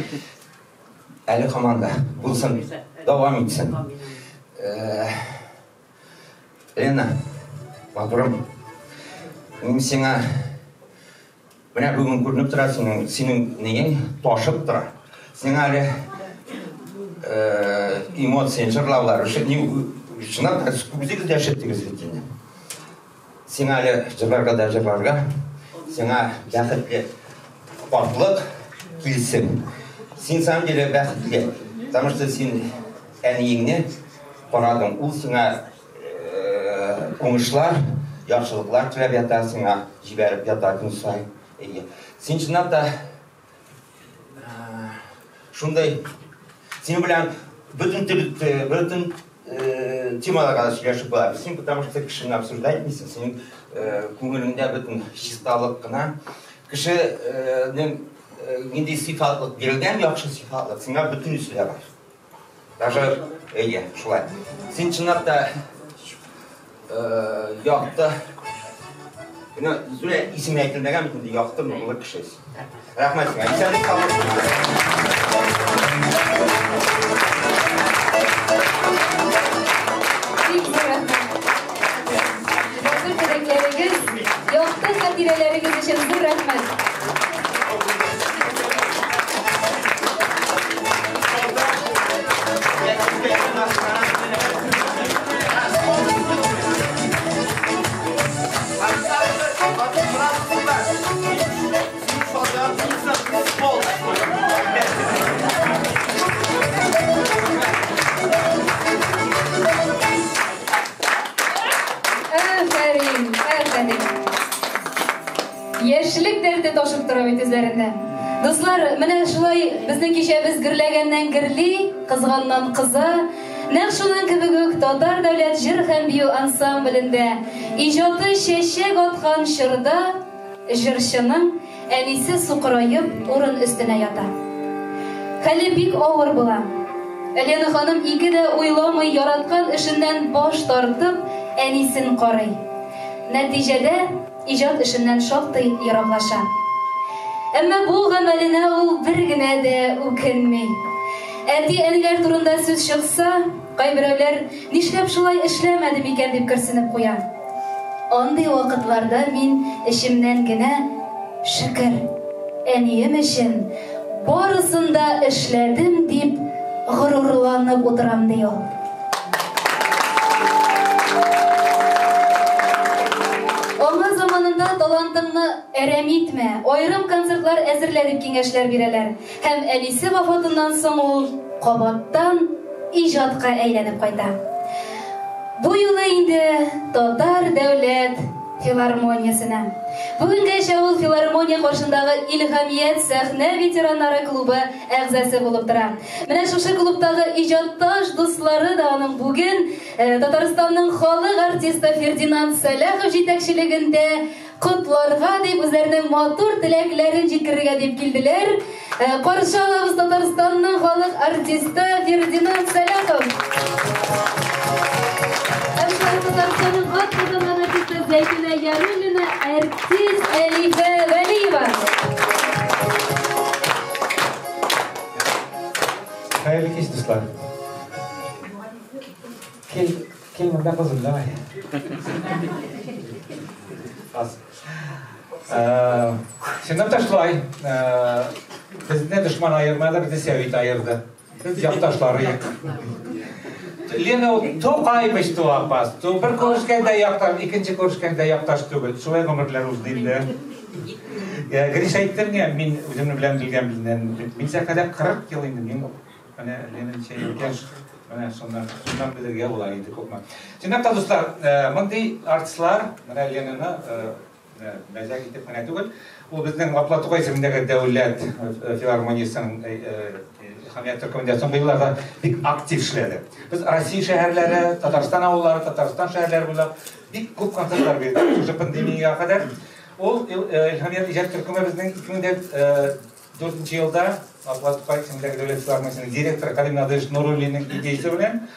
Әлі команда болсын, давам етсін. Лена, матурым, мен сеңа мына бүгін көрініп тұра, сенің нең тошып тұра. Сен әлі эмоциян жырлаулары, шынап көздегізде әшеттігіз беттені. Сен әлі жырларға, сеңа бәқітлі қуаттылық келсін. Сен самом деле бәқітлі, потому что сен әнейіңне қорадың. Ол сеңа көңішлар, яқшылықлар тілеп ята, сеңа жіберіп ята күн сайын. Сен шынап та шундай, сен білән бүтін темаларға сөйлесіп болады. Сен потому что кішіні обсуждайтмейсің, сенің көңіліңде бүтін шисталық қына. Кішінің нендей сифатлық берілген, яқшы сифатлық, сенға бүтін үсілі бар. Даже, шулай. Сен шынап та яқты, Зуля исімі айтылмаған мүмкінде яқты мұғылы кішесі. Рахмет сіңа. Сәнді қалмасын. Батыр тілектеріңіз, яқты қатирелеріңіз үшін зор рахмет. Яшілік дәрді ташып тұра бет үзләрінде. Достлар, менә шулай безнең кичәбез гөрләгәннән гөрли, кызганнан кыза, нәкъ шуның кебек үк Татар дәүләт җыр һәм бию ансамблендә иҗаты чәчәк аткан чорда җырчының әнисе сукраеп урын өстенә ята. Хәле бик авыр була. Лена ханым ике дә уйламый яраткан эшеннән баш тартып, әнисен карый. Нәтиҗәдә иҗат эшеннән шактый ераклаша. Әмма бу гамәленә ул бер генә дә үкенми. Әти-әниләр турында сүз чыкса, кайберәүләр нишләп шулай эшләмәде микән дип керсенеп куя. Андый вакытларда мин эшемнән генә шөкер, әнием өчен барысын да эшләдем дип горурланып утырам ди ул. Талантыңны әрәм итмә, айрым концертлар әзерләп киңәшләр бирәләр. Һәм әнисе вафатыннан соң ул кабаттан иҗатка әйләнеп кайта. Бу юлы инде Татар дәүләт филармониясына Бүгінгі Шәуыл филармония қоршындағы Илхамият сәхнә ветераннары клубы әгзасы болып тұра. Менә шушы клубтағы ижатташ дуслары да оның бүгін Татарстанның халық артисты Фердинанд Сәләхов җитәкчелегендә құтларға деп үзләренең матур теләкләрен җиткерергә дип килделәр. Каршы алабыз Татарстанның халық артисты Фердинанд Сәләхов. Татарстанның хатын-кызлар артисты Зәйтүнә Яруллина, артист Әлифә Вәлиева. Hayırlı kez dostlar. Kelmemden kızımlar. Şimdi taşlay, bizden düşman ayırmadı, bizi sevit ayırdı. Biz yaktaşlarıyız. Lena o çok ayıpmış tuğa pas. Tu bir konuşkanda yaktaş, ikinci konuşkanda yaktaş tügül. Şuraya gömürler uzdaydı. Giriş ayıttım ya, min üzümünü bilen bilgen bilinen. Min sekada 40 yıl indim. Hani Lena'nın şey yokken, hani sondan bilirge olaydı kopma. Şimdi dostlar, mınday artistlar, hani Lena'nı mezak etip hani tügül. O bizden Aplatuğay isimindeki devlet filarmoniyasının Hamiyet Türkmen'de son yıllarda bir aktif işledi. Biz Rusya şehirleri, Tatarstan avulları, Tatarstan şehirleri bulup bir көп konsertler verdik. Şu pandemiye kadar. O Hamiyet İcat Türkmen bizden 2004 yılda Aplatuğay isimindeki devlet filarmoniyasının direktörü Kadim Nadesh Nurulli'nin ideyisi bilen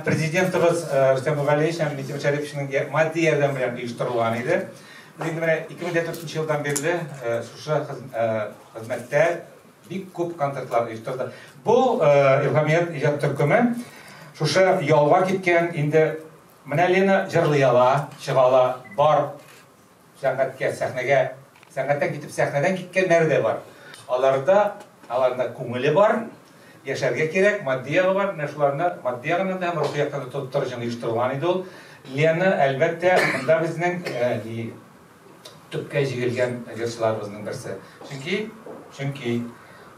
Prezidentimiz Rüstem Nuraliyev hem Metin Şerif'in maddi yardım bilen uyuşturulan idi. Şimdi 2004 yıldan beri şu hizmette bir көп konsertler uyuşturdu. Bu İlhamiyet İcat Türkmen şu yolga gitken indi Lena jırlayala, çıgala, bar sanatga, sahnege, sanattan gitip sahneden gitkenleri de var. Alarında көңілі бар, yaşarga kerak, maddiyağı var, şularında maddiyağını da hem ruhiyatını tuttur için uyuşturulan idi ol. Lena elbette bunda bizning tüpke jigilgen jırçılarımızın birisi. Çünkü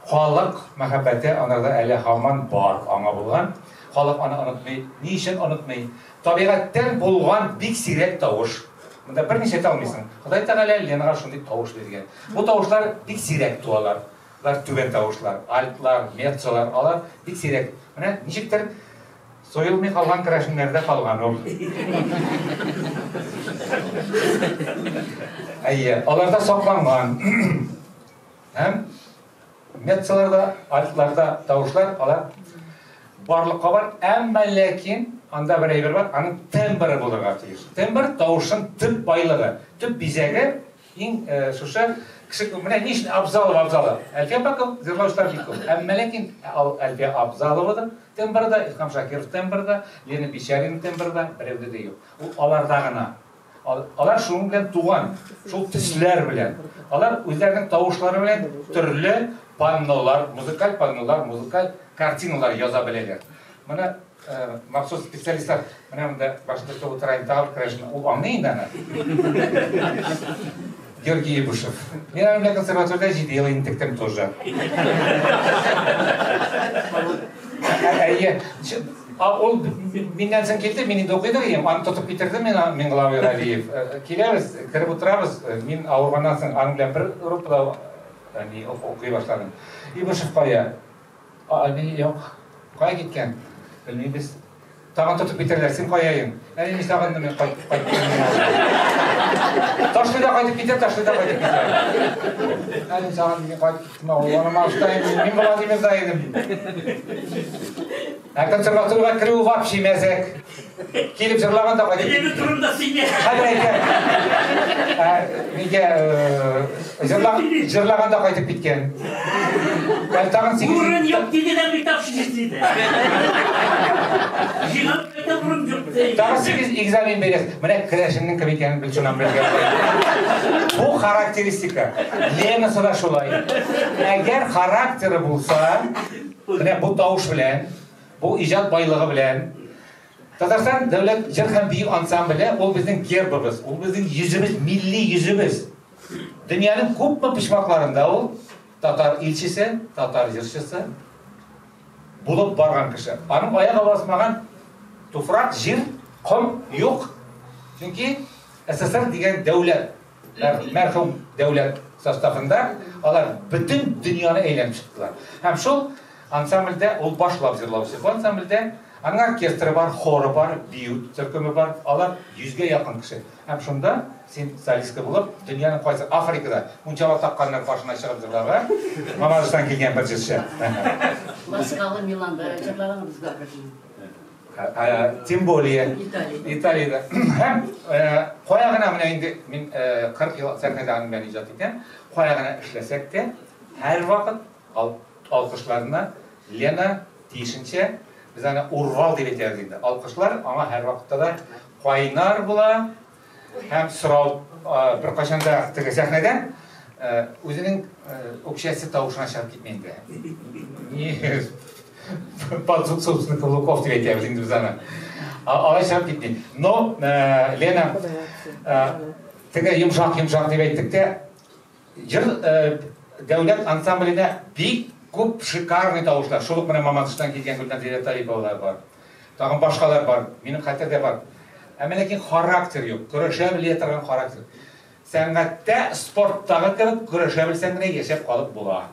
xalq мәхәббәте анарда әле һаман бар, аңа булган. Xalq аны онытмый, ни өчен онытмый? Табигатьтән булган бик сирәк тавыш. Монда берничә алмыйсың. Ходай Тәгалә Ленага шундый тавыш биргән. Бу тавышлар бик сирәк туалар. Алар түбән тавышлар, альтлар, меццолар, алар бик сирәк. Менә ничектер соелмый калган крашеннәрдә калган ул. Аларда сакланган. Һәм Metsalarda, altlarda tavuşlar alar barlıqqa var. Әмма ләкин анда bir әйбер бар, аның тембры булырга тиеш. Тембр тауышның төп байлыгы, төп бизәге иң шушы кеше менә нишне Абзалов. Әлфия Баков зырлаучылар бик күп. Әмма ләкин Әлфия Абзаловның тембрда, Илхам Шакиров тембрда, Лена Бичарин тембрда берәүдә дә юк. Ул аларда гына. Алар шуның белән туган, шул төсләр белән. Алар үзләренең тавышлары белән төрле паннолар, музыкаль картиналар яза беләләр. Менә махсус специалистлар, менә монда башында утырайын тагы крашны, ул аңлый инде аны. Георгий Ебушев. Мен на консерваториядә 7 ел интектем тоже. Ул миннән соң килде, мин инде укыйды идем, аны тотып китерде мен Главы Галиев. Киләбез, кереп утырабыз, мин авырганнан соң аның белән бер группада укый башладым. Ибушев кая? Албин юк. Кая киткән? Белмибез. Тагын тотып китерләр, син каяйың? Әни мин сагындым, мен кайтып Ташлыда кайтып китер. Әни сагындым, мен кайтып киттем. Оларым аштайым, мин Владимирда идем. Консерваторияга кирүү вообще мәзәк. Килеп жырлаганда кайтып. Эми турымда сине. Кайда икән? Неге жырлаганда кайтып киткән. Тагын 8. Бурын юк дигән бик тапшырды. Җыгып кайта бурын юк. Тагын 8 экзамен берәс. Менә крашеннең кем икәнен белчүнәм белгән. Бу характеристика. Ленасы да шулай. Әгәр характеры булса, менә бу тавыш белән, бу иҗат байлыгы белән Татарстан дәүләт җыр һәм бию ансамбле ул безнең гербыбыз, ул безнең йөзебез, милли йөзебез. Дөньяның күпме почмакларында ул татар илчесе, татар җырчысы булып барган кеше. Аның аягы басмаган туфрак, җир, ком юк. Чөнки СССР дигән дәүләт mərhum dövlət sostavında onlar bütün dünyanı eylənib çıxdılar. Həm şol ansambldə ol başlab zirlavısı. Bu ansambldə onun orkestri var, xoru var, biyu türkümü var. Onlar 100'e yakın kişi. Hem şunda sen solistka bulup dünyanın qaysı Afrikada munçalaq taqqanlar başına шығып zirlağı. Mamazistan kelgan bir jizshi. Moskva, Milanda, jırlarınızga. Тем более Италияда. Hem qoyagına mına indi men 40 yıl sahneden ben icad ettim. Qoyagına işlesek de her vakit alkışlarına Lena deyişince biz ana Urval deb aytardik. Alkışlar ama her vakitte da qoynar bular. Hem sırau bir qachanda tege sahneden o'zining o'kshasi tovushini chiqib ketmaydi. Под собственных каблуков третья в Индузана. Алай шығып кеткен. Но Лена тігі емшақ деп айттық те жыр дәулет ансамбліне бик көп шикарный тауышлар. Шолық мына Мамадыштан келген Гүлназира Талиповалар бар. Тағын башқалар бар. Менің қатарда бар. Әмінекен характер yok. Күреше біле тұрған характер. Сәнғатта спорттағы кіріп күреше білсең генә яшәп қалып була.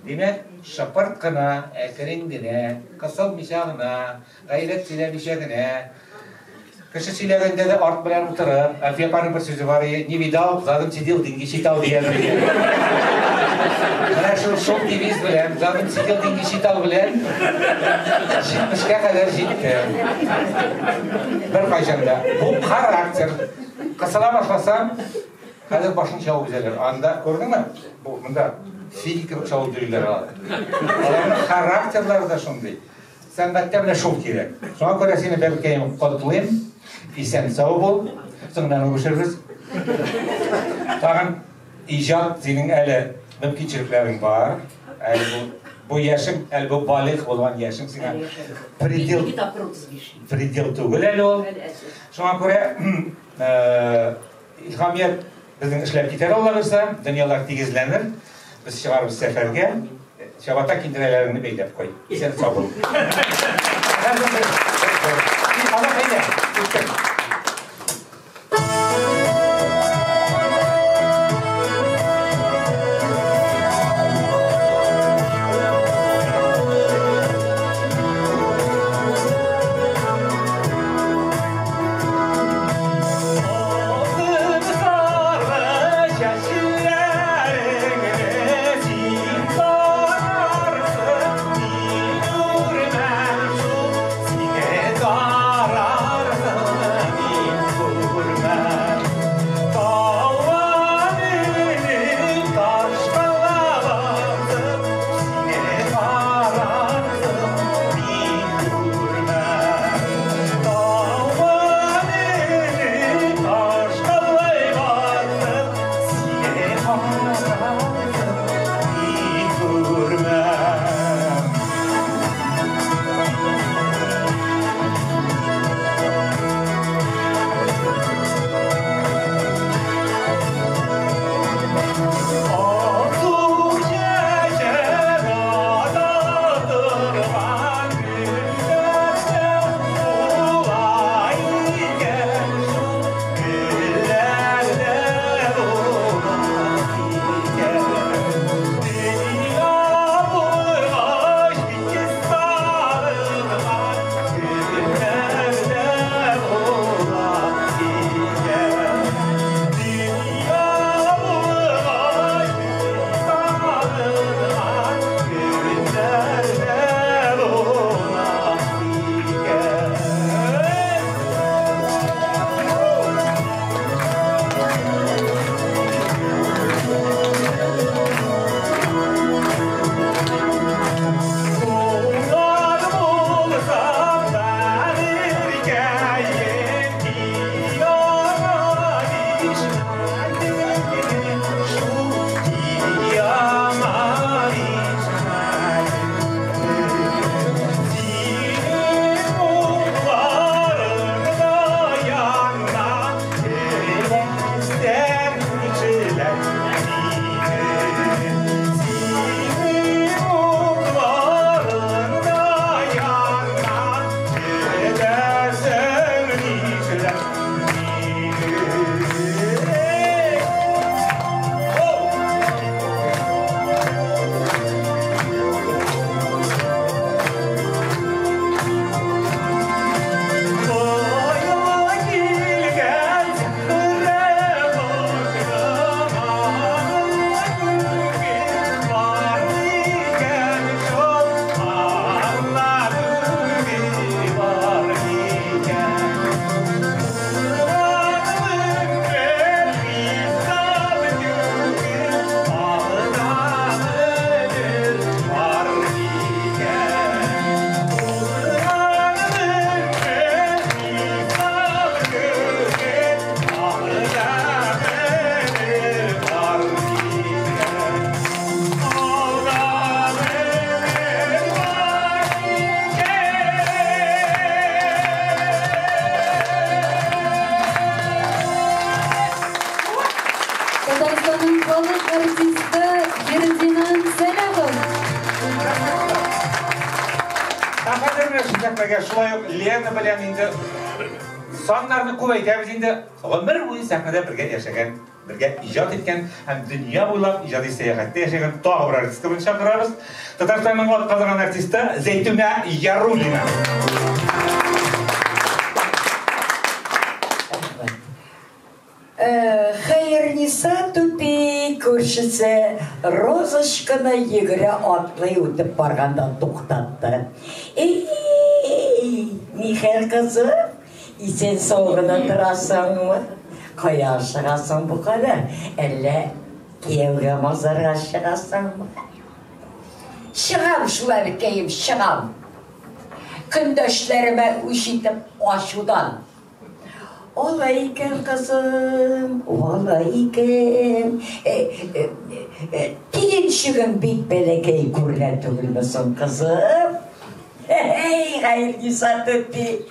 Demek şapart kına, ekerindine, kasal mişağına, gayret silemişağına. Kışı silegende de art bilen oturup, Alfiye Par'ın bir sözü var ya, ne vidal, zadım sidil dingi şital diyen bilen. Bana şu şok deviz bilen, zadım sidil dingi şital bilen, jitmişke kadar jitti. Bir kaçanda, bu karakter, kasala başlasam, kadar başın şavu güzelir. Anda, gördün mü? Bu, bunda. Физикалық шоу дүрілер алады. Олардың характерлары да шондай. Сәнғатта міне шоу керек. Соңа көре сені бәлкейім құтылайым, исән сау бол, соңдан өшірбіз. Тағын ижад сенің әлі мүмкіншіліктерің бар. Бұл яшың, әлі бұл балиқ болған яшың сенің предел түгіл әлі ол. Соңа көре İlhamiyet біздің ішлеп кетер ола берсе, дүниялар тегізленір. Biz шығарып сәфәрге, шабата киндірелеріні бейлеп қой. Сен сау бол. Академия шындақпаға шулай Лена білен енді санларны көбейтеміз енді ғұмыр бойы сахнада бірге яшаған, бірге ижад еткен, һәм дүния бойлап ижади саяхатта яшаған тағы бір артистті бұны шақырамыз. Татарстанның атқазған артисті Зәйтүнә Яруллина. Хайырниса тупи көршісі розышканы егірі атлай өтіп барғанда тоқтатты. Михаил қызы, сен соғына тұрасың мы? Қая шығасың бұқады? Әлі кеуге мазарға шығасың мы? Шығам шулай кейім, шығам. Күндöşlerime üşitip aşudan. Olayken kızım, olayken Tiyin şığın bitbelekey kurne tügülmesin kızım. Hey, hayırlısı tüppi.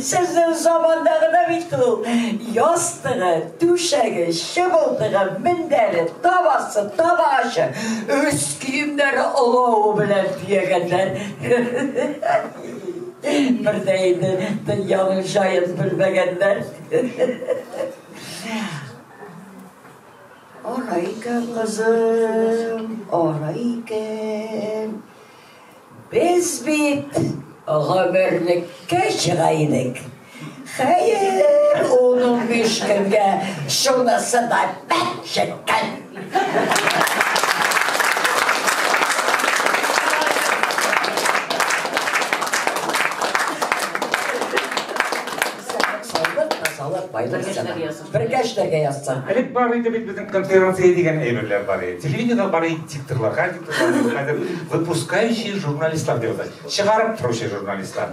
Sizin zamandağına bitti. Yastığı, düşeği, şıbıldığı, minderi, tavası, tavaşı, üsküyümleri olağı bilen diyegenler. Birdeydi, dünyanın şayet bilmegenler. Orayken kızım, orayken biz bit ömürlükке çıkaydık. Hayır, onun müşkülge şunası da ben çıkken. Біркәштерге yazsın. Әліп бар еді біздің конференция деген әйбірлер бар еді. Телевидениеда бар еді дикторлар, дикторлар, выпускающие журналистлар деп атайды. Шығарып тұрушы журналистлар.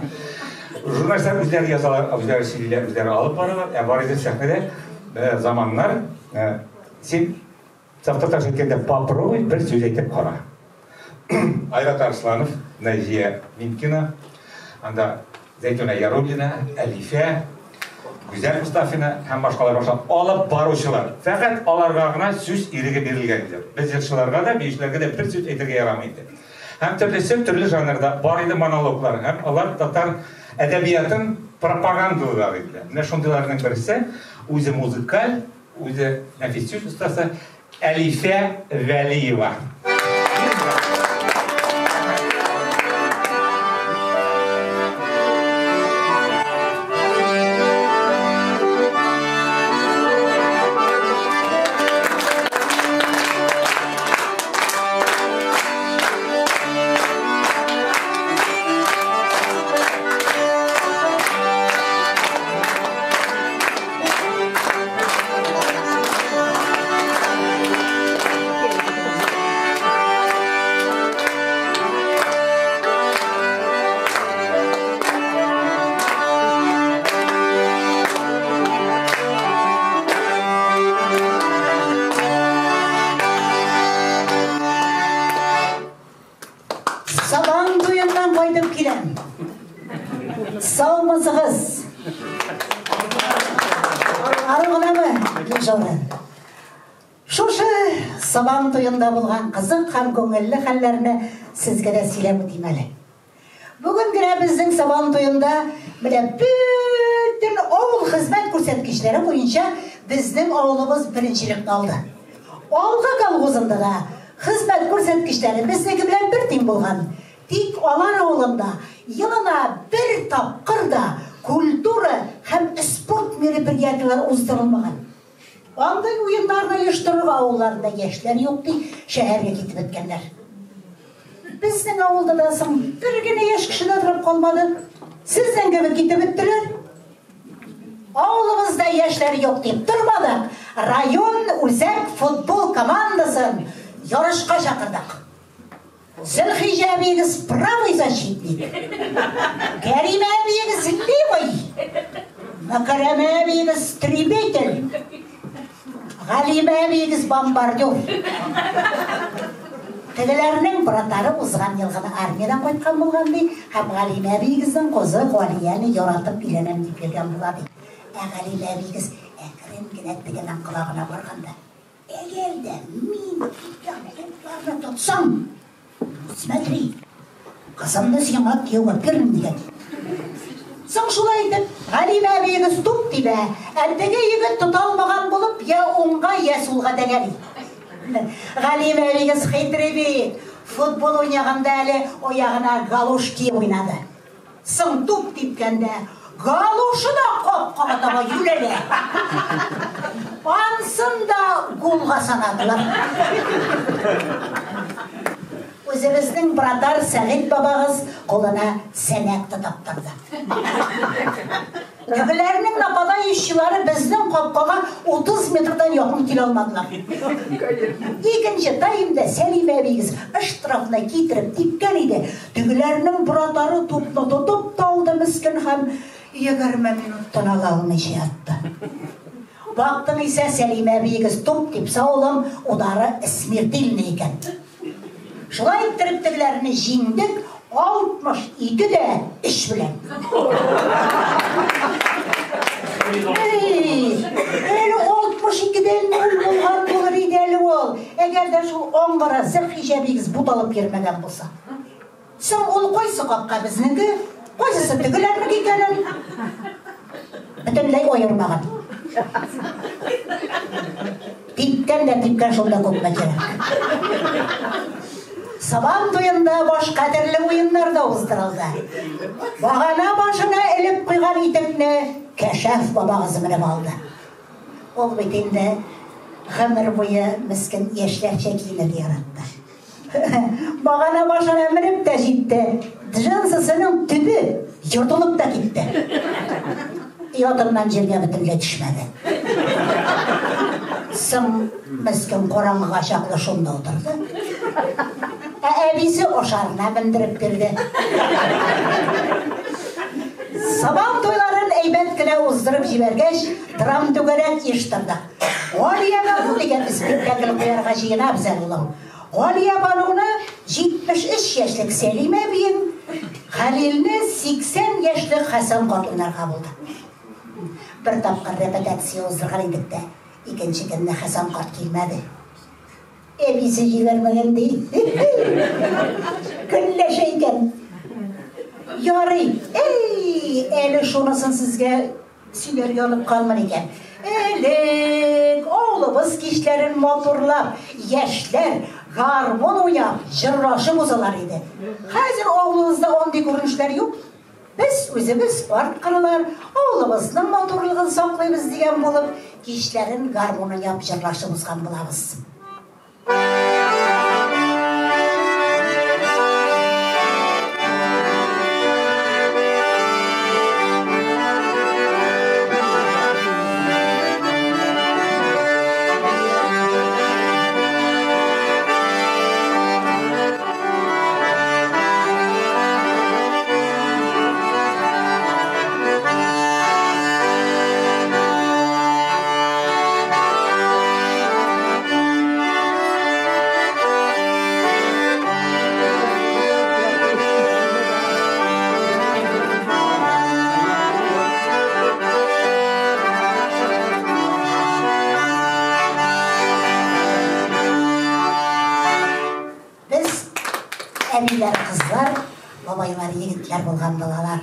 Журналистлар өздері жазалар, өздері сөйлейлер, өздері алып баралар. Бар еді сәхнеде заманнар. Сен сақтатар жеткенде попробуй бір сөз айтып қара. Айрат Арсланов, Назия Минкина, анда Зәйтүнә Яруллина, Әлифә, Güzel Mustafa'na hem başkaları alıp baruşular. Fakat alarga gına söz irige berilgendir. Biz yılçılarga da, beyişlerge de bir söz etirge yaramaydı. Hem türlü janrda var idi monologlar. Hem alar Tatar edebiyatın propagandaları idi. Ne şundalarının birisi, özü muzikal, özü nefis söz ustası Әлифә Вәлиева. Sabah toyunda bulgan kızık hem gönüllü hallerini sizge de silem ödeyim. Bugün güne bizden sabah toyunda bütün oğul hizmet görsetkişleri boyunca bizden oğlumuz birincilik aldı. Oğulga kalgızında da hizmet görsetkişleri bizdeki bilen bir tim bulgan. Tik olan oğlumda yılına bir tapkır da kulturu hem sport meripiyatlar uzdurulmagan. Ondan oyunlarına uyuşturup avullarında gençler yoktu, şehirge gitip etkenler. Bizden avulda da bir güne yaş kişide oturup kalmadı. Sizden gibi gitip ettiler. Avulumuzda yaşlar yok deyip durmadık. Rayon Uzak futbol komandasın yarışqa çakırdık. Zülhicce abiniz правый защитник. Керим abiniz левый. Макарам abiniz требитель. Галим abiniz бомбардер. Тегелерінің бұратары ұзған елғаны армиядан қойтқан болған дей, һәм Галим abinizдің қозы Ғалияны яратып үйленем деп берген болады. Галим abiniz әкірен кенеттігінің құлағына барғанда, егер де мен тұтқаны тұтсам, смотри, Kızımды сиңа күйеуге бердім деген. Соң шулай итеп, Галима әбейгіз тұп дейді. Әттеге егіт тұта алмаған болып, я оңға, я солға дәгәли. Галима әбейгіз хитребейт. Футбол ойнағанда әлі ояғына галош киіп ойнады. Соң тұп тепкенде, галошы да қоп-қоғатаға юлелі. Ансын да голға санадылар. Өзіміздің братар Сәғит бабағыз қолына сәнәкті таптырды. Күгілерінің нападай işçileri біздің қопқаға 30 метрден яқын келе алмадылар. Екінші тайымда Сәлим әбейгіз штрафына кетіріп тепкен еді. Түгілерінің братары топны тұтып талды міскін һәм 20 минуттан ала алмай жатты. Бақтың ise Сәлим әбейгіз топ тепсе олым, одары смертельный екен. Шылай тіріптігілеріні жеңдік, 62 де іш білен. Әлі 62-ден болған болыр еді ол. Әгерде шул оңғара зір хижабегіз бұталып кермеген болса. Сың ол қойсы қапқа бізніңгі, қойсысы түгілерінің екенін. Бүтінлей ойырмаған. Типкен шолда көпме керек. Сабан тойында баш қадірлі ойындар да ұздырылды. Бағана башына іліп қойған итекіне Кәшәф бабағызы мініп алды. Ол бетінде ғымыр бойы міскін ешлерше киініп яратты. Бағана башына мініп те жетті. Джинсысының түбі жұртылып та кетті. Ятымнан жерге бүтінле түшмеді. Сым міскін қораңғыға шақлы шонда отырды. Әбесі ошарына міндіріп берді. Сабан тойларын әйбәт кіні ұздырып жібергеш, драм түгерек ештірді. Ғалия Бану деген спектакль қоярға жиына абзал олау. Ғалия Бануны 73 яшлік Сәлим әбейін, Халилні 80 яшлік Хасан қатынарға болды. Бір тапқыр репетация ұздырған едікті. Екінші күніне Хасан қат келмеді. Әбесі жібермеген дейді. Күнләші екен. Ярый, әлі шонысын сізге сөйлерге алып қалмын екен. Әлік, оғлыбыз кешлерін моторлап, яшлер, гармон ойнап, жыррашы бұзалар еді. Қазір оғлыбызда ондай көрінішлер жоқ. Біз өзіміз спорт қырылар, оғлыбыздың моторлығын сақлаймыз деген болып, кешлерін гармон ойнап, жыррашы бұзған бұлабыз. Қызлар, бабайлар, егітлер болған балалар.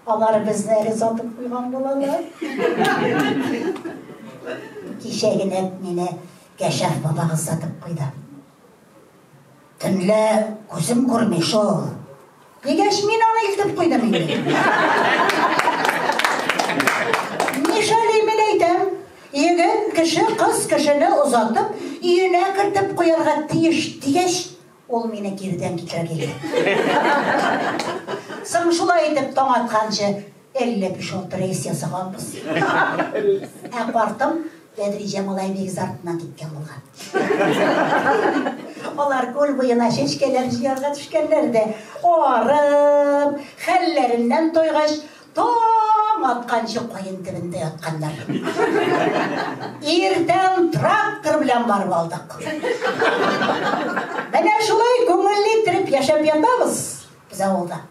Олар бізді әрі сатып қойған балалар. Кешегіне мені Кәшәф бабағыз сатып қойды. Түнлі көзім көрмеш ол. Егеш мен аны елтіп қойдым енді. Нешәлі мен айтам, егін кіші қыз кішіні ұзатып, үйіне кіртіп қоярға тиеш. Ол мені керден кетірі келді. Сың шулай етіп таң атқаншы 55 рейс ясағанбыз. Қартым Бәдри Жамалай бегіз артынан кеткен болған. Олар көл бойына шешкелер жиярға түшкенлерді. Орып, хәллерінен тойғаш, таң атқаншы қойын түбінде атқандар. Ертен трактор білен барып алдық. Мәне шулай көңілі тіріп яшап ятамыз біз ауылда.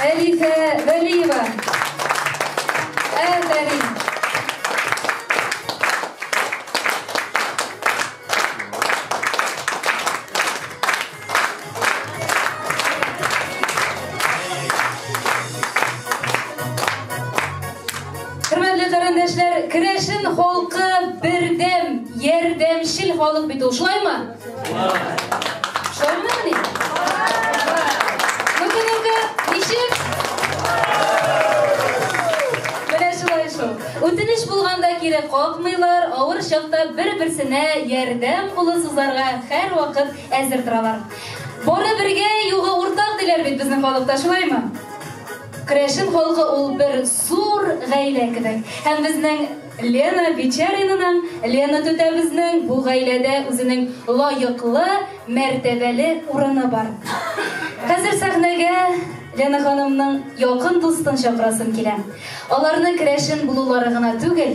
Әлифә Вәлиева. Әфәрин. Хөрмәтле карандашлар, Керәшен халкы бердәм, ярдәмчел халык бит ул, шулаймы? Шулаймы? Мөмкин ничек? Менә шулай шул. Үтенеч булганда кире какмыйлар, авыр чакта бер-берсенә ярдәм кулы сузарга һәр вакыт әзер торалар. Бары бергә юлга уртак диләр бит безнең халыкта, шулаймы? Керәшен халкы ул бер зур гаилә кебек. Һәм безнең Лена Бичаринаның, Лена Төтәбезнең бу гаиләдә үзенең лаеклы, мәртәбәле урыны бар. Хәзер сәхнәгә Лена ханымның якын дустын чакырасым килә. Аларны Керәшен булулары гына түгел,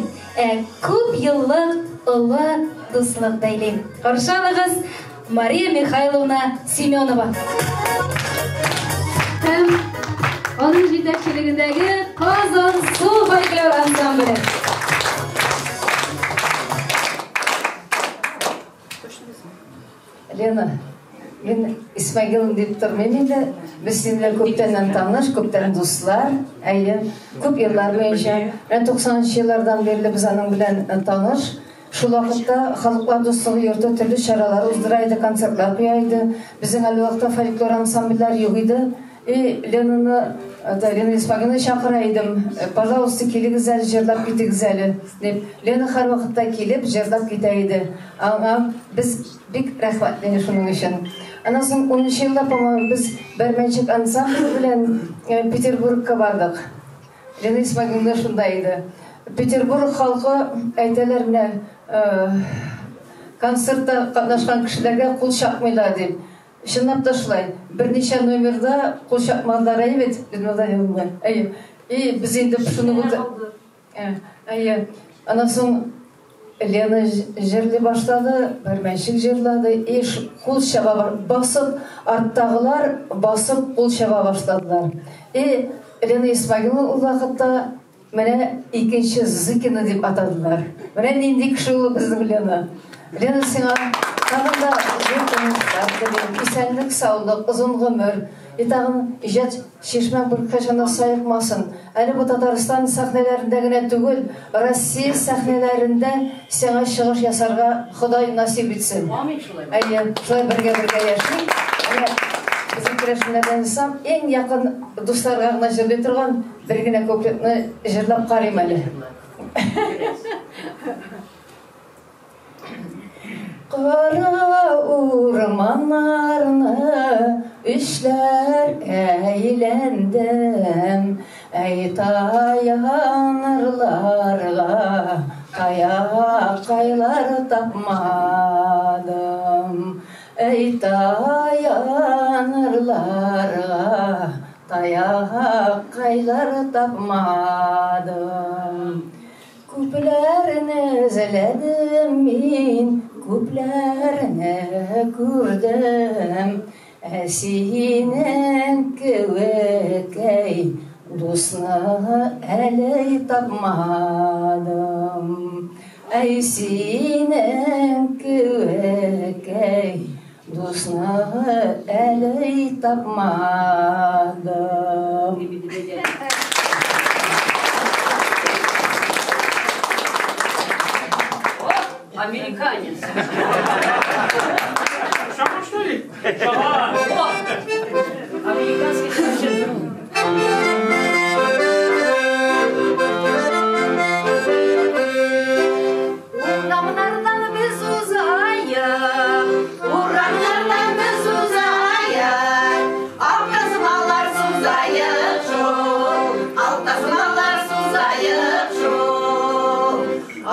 күп еллык олы дуслык бәйли. Каршы алыгыз Мария Михайловна Семенова. Һәм аның җитәкчелегендәге Казан су фольклор ансамбле. Лена, мен Исмагил дип тормыйм инде. Без синең күптән таныш, күптән дуслар. Күп еллар буенча, 90-нчы еллардан бирле без аның белән таныш. Шул вакытта халыклар дуслыгы йорты төрле чаралар уздыра иде, концертлар куя иде. Безнең әле вакытта фольклор ансамбльләр юк иде. Лена Исмагиловна чакыра идем. Пожалуйста, килегез әле, җырлап китегез әле дип. Лена һәр вакытта килеп җырлап китә иде. Аңа без бик рәхмәтле шуның өчен. Аннан соң 10-нчы елда, по-моему, без Бәрмәнчек ансамбле белән Петербургка бардык. Лена Исмагиловна шунда иде. Петербург халкы әйтәләр менә концертта катнашкан кешеләргә кул чапмыйлар дип. Чынлап та шулай. Берничә номерда кул чапмадлар бит. Без инде шуны аннан соң Лена җырлый башлады, Бәрмәнчек җырлады. Кул чаба басып, арттагылар басып кул чаба башладылар. Лена Исмагиловна ул вакытта менә икенче Зыкина дип атадылар. Менә нинди кеше ул безнең Лена. Лена сиңа тагында исәнлек, саулык, озын гомер, тагын иҗат шишмә бер кашана саякмасын. Әле бу Татарстан сәхнәләрендә генә түгел, Россия сәхнәләрендә сиңа чыгыш ясарга Ходай насип итсен. Амин шулай. Шулай бергә яшик. Безнең Керәшеннәрдән сам иң якын дусларга гына җырлый торган бер генә куплетны җырлап карыйм әле. Кара урманларны эшләр әйләндем, таянырларга таякайлар тапмадым. Таянырларга таякайлар тапмадым. Күпләрне эзләдем мин, күпләрне күрдем, синең кебек дусны әле тапмадым. Синең кебек дусны әле тапмадым. Американец. Шама, что ли? Шама! Американский совершенно. Урамнардан біз ұзайық, урамнардан біз ұзайық, алтасымалар сузайық жол, алтасымалар сузайық жол,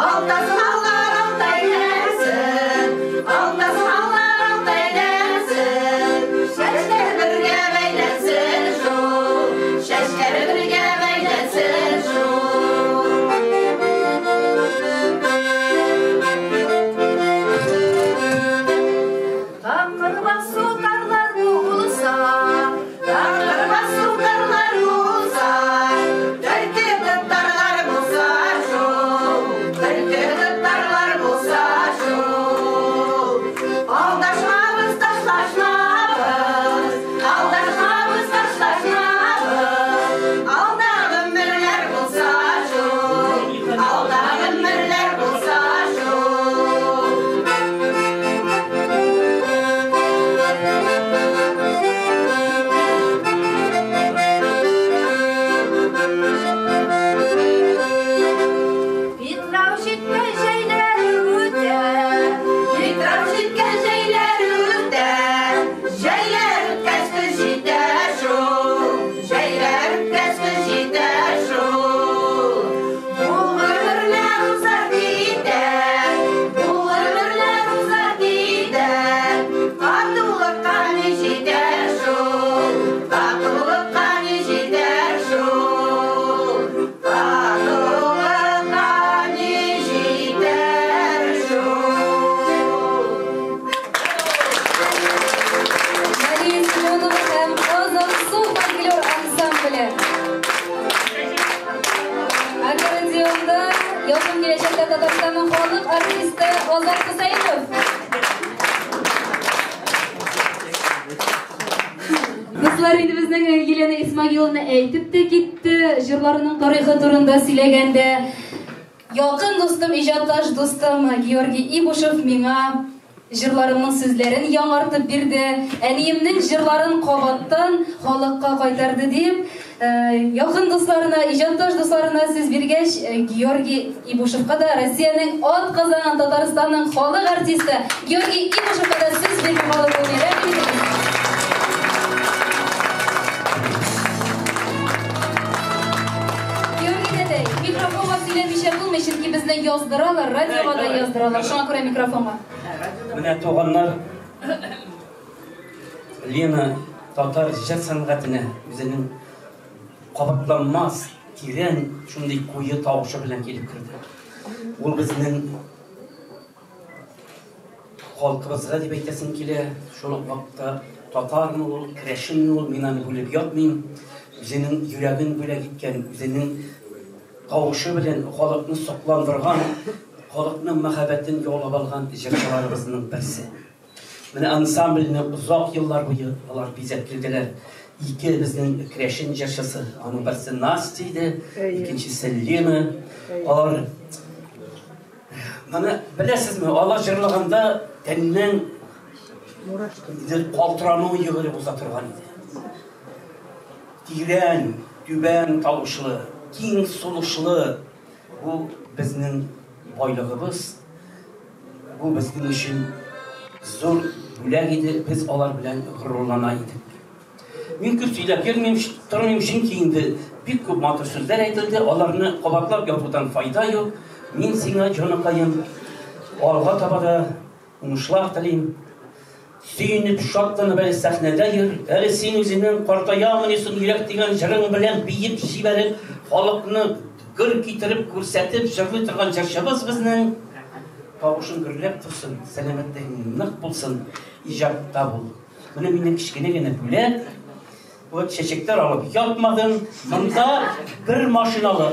алтасымалар алтайнәсін, алтасымалар алтайнәсін, шәштер бірге бәйләсін. Азат Хусайнов. Дуслар, инде безнең Елена Исмагиловна әйтеп тә китте, җырларының тарихы турында сөйләгәндә. Якын дустым, иҗатташ достым Георгий Ибушев миңа җырларымның сүзләрен яңартып бирде. Әниемнең җырларын кабаттан халыкка кайтарды дип, якын дусларына, иҗатташ дусларына сүз биргәч, Георгий Ибушевка да Россиянең атказанган Татарстанның халык артисты Георгий Ибушевка да сүз биреп халык өнәре бирде. Микрофонга сөйләмичә булмый, чөнки безне яздыралар, радиога да яздыралар. Шуңа күрә микрофонга. Менә туганнар, Лена татар җыр сәнгатенә үзенең кабатланмас, тирән, шундый куе тавышы белән килеп керде. Ул безнең халкыбызга дип әйтәсем килә, шул вакытта татармы ул, керәшенме ул, мин аны бүлеп ятмыйм. Үзенең йөрәген бүләк иткән, үзенең тавышы белән халыкны сокландырган, халыкның мәхәббәтен яулап алган җырчыларыбызның берсе. Менә ансамбльне узак еллар буе алар бизәп килделәр. Ике безнең керәшен җырчысы, аның берсе Настя иде, икенчесе Лена. Алар менә беләсезме, алар җырлаганда тәннән калтырану йөгереп уза торган иде. Тирән, түбән тавышлы, киң сулышлы, бу безнең байлыгыбыз, бу безнең өчен зур бүләк иде, без алар белән горурлана идек. Мин күп сөйләп йөрмим, тормыйм, чөнки инде бик күп матур сүзләр әйтелде, аларны кабатлап ятудан файда юк. Мин сиңа, җаныкаем, алга таба да уңышлар телим. Сөйнеп, шатланып әле сәхнәдә йөр, әле син үзенең картаямын исен йөрәк дигән җырың белән биеп җибәреп, халыкны гөр китереп күрсәтеп җырлый торган җырчыбыз безнең. Тавышын гөрләп торсын, сәламәтлегең нык булсын, иҗатта бул. Менә минем кичкенә генә бүләк, вот чәчәкләр алып ятмадым, монда бер машиналы.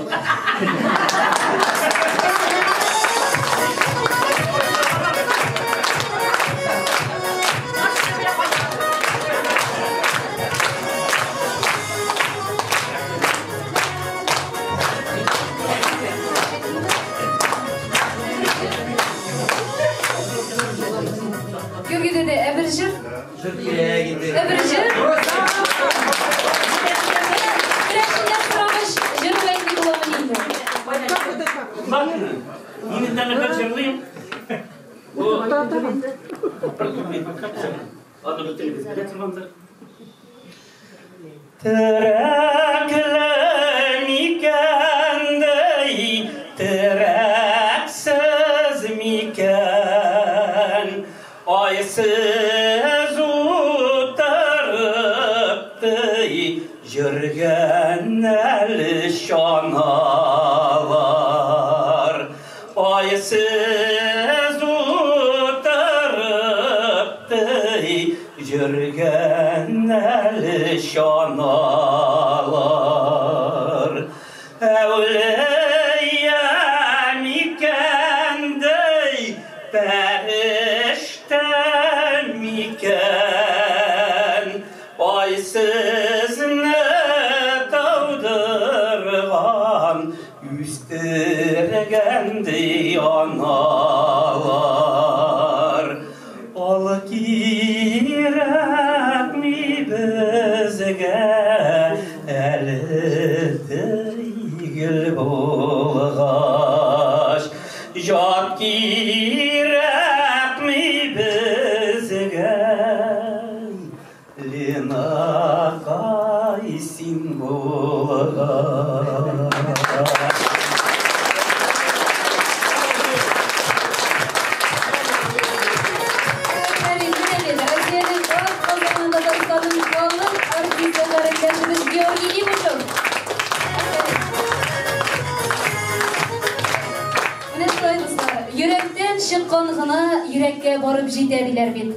Йөрәктән чыккан гына йөрәккә барып җитә диләр бит.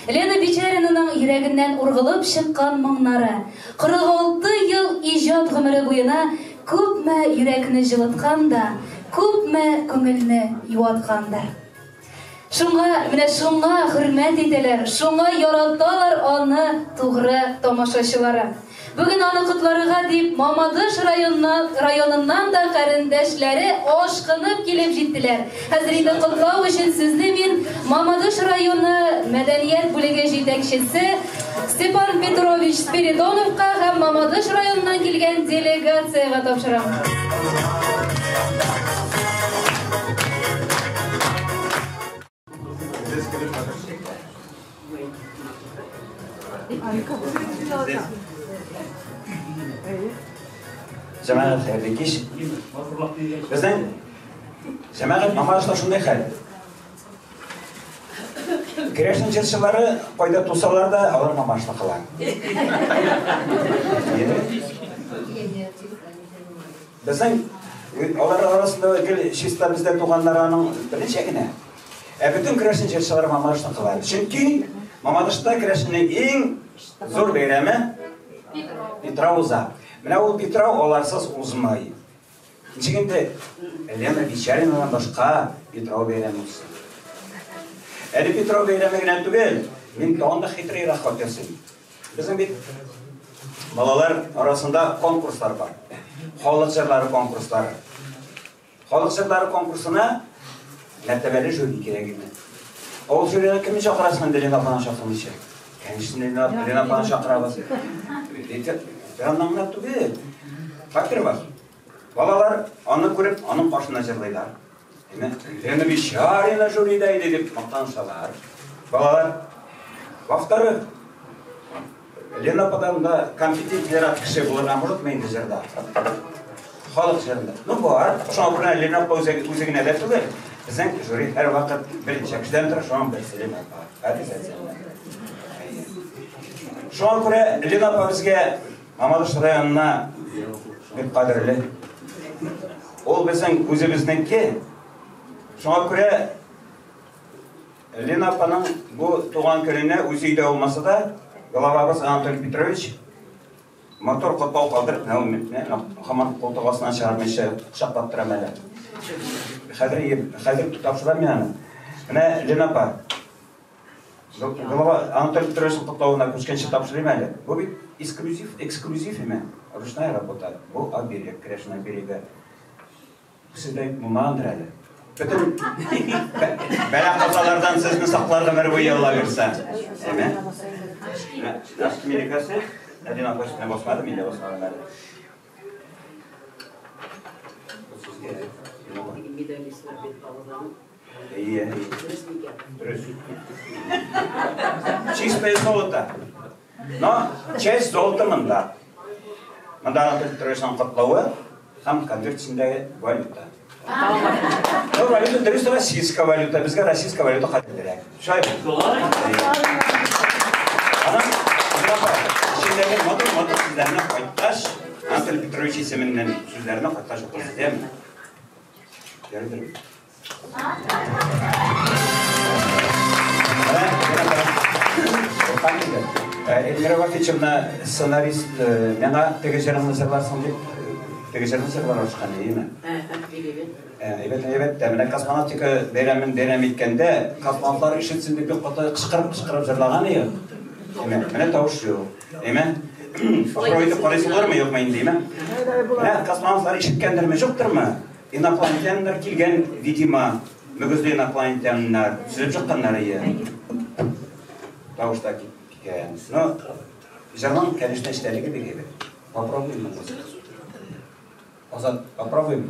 Лена Бичаринаның йөрәгеннән ургылып чыккан моңнары 46 ел иҗат гомере буена күпме йөрәкне җылыткан да, күпме күңелне юаткандыр. Шуңа, менә шуңа хөрмәт итәләр, шуңа яраталар аны тугры тамашачылары. Бүген аны котларга дип Мамадыш районыннан да кәрендәшләре ашкынып килеп җиттеләр. Хәзер инде котлау өчен сезне мин Мамадыш районы мәдәният бүлеге җитәкчесе Степан Петрович Спиридоновка һәм Мамадыш районыннан килгән делегацияга тапшырам. Cemaat xeyirli kеш. Bizden cemaat Mamadıshda şunday hal. Kireçin çırçıları koyda tutsalar da alır Mamadıshda kılan. Bizden onlar arasında şista bizde tuğanlarının birinci ekine. Bütün kireçin çırçıları Mamadıshda kılar. Çünkü Mamadıshda kireçinin en zor beyremi Petrouza. Менә ул Петрау аларсыз узмай. Ничегенде Лена Бичаринанан башка Петрау бәйрәме узсын. Әле Петрау бәйрәме генә түгел, мин анда хитрыйрак хатırlayам. Безнең бит балалар арасында конкурслар бар. Халык җырлары конкурслары. Халык җырлары конкурсына мәртәбәле жюри кирәк иде. Ул жюрига кемне чакырасың инде Лена апаны чакырмыйча? Конечно, Лена апаны чакырабыз. Yanlarına tuğu. Fakir var. Balalar onu görüp onun başına jırlaylar. Lena Бичарина jürидeydi deyip maqtansalar. Balalar vaxtları Lena apadan da kompetitivler atkışı bulur. Amurut meydi jırda. Halk jırda. Ne var? Şu an buraya Lena apa üzerine de tuğu. Bizden jüri her vakit birinci kişiden dur. Şu an bir Lena apa. Hadi sen. Şu an buraya Lena apa bizge Mamadısh rayonuna bir qadrli. Ol bizning o'zimizniki. Shunga ko'ra Lena apaning bu tug'an kunini o'zida olmasa da Golovabos Anatoliy Petrovich motor qotqol qoldirib, hamon qo'ltig'asidan chiqarmaycha quchoqlab turaman. Hozir topshiraman yani. Mana Lena apa Anatoliy Petrovich qo'ltig'idan ko'chgancha topshiraman. Bu эксклюзив ими, ручная работа. Bu берег, Крешна берега. Sizde bunu andıraydı. Bütün bela kazalardan sizin saklarla merhaba yolla versen. Değil mi? Nasıl Amerikası? Neden akışına basmadım, yine basmadım ben. İyi. Чистое золото. Но часть золота мында. Мында Анатолий Петровичтің құтлауы һәм конвертісіндегі валюта. Ну, валюта дұрыс российская валюта, бізге российская валюта қадірек. Шай. Анам, ішіндегі мотор сөздеріне қойтташ, Анатолий Петрович есімінен сөздеріне қойтташ оқырсы деймін. Görüldürüm. Эльмира Вахичевна сценарист, мена тегежерін зырларсың деп, тегежерін зырлар ашқан деймі? Evet, мына космонавтика бәйрәмен еткенде, космонавтлар ішітсін деп қоты қышқырып жырлаған ей. Міне тауыш жоқ. Фройды қарайсылар ма, жоқ ма деймі? Космонавтлар ішіткендер ме, жоқтыр ма? Инопланетяндар келген, видимо, мүгізді инопланетяндар сүзіп шыққандар ей. Тауышта хикаямыз. Но жырлан, конечно, іштәлігі береді. Попробуем. Азат, попробуем.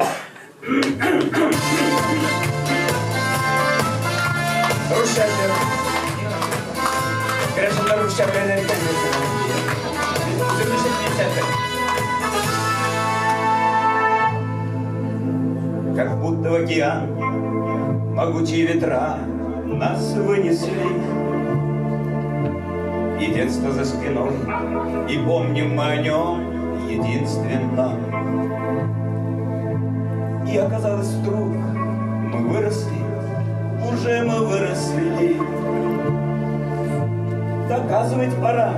Rusça diyor. Kreşinler Rusça bilenlerken как будто в океан могучие ветра нас вынесли. И детство за спиной, и помним мы о нем единственно. И оказалось вдруг, мы выросли, уже мы выросли. Доказывать пора,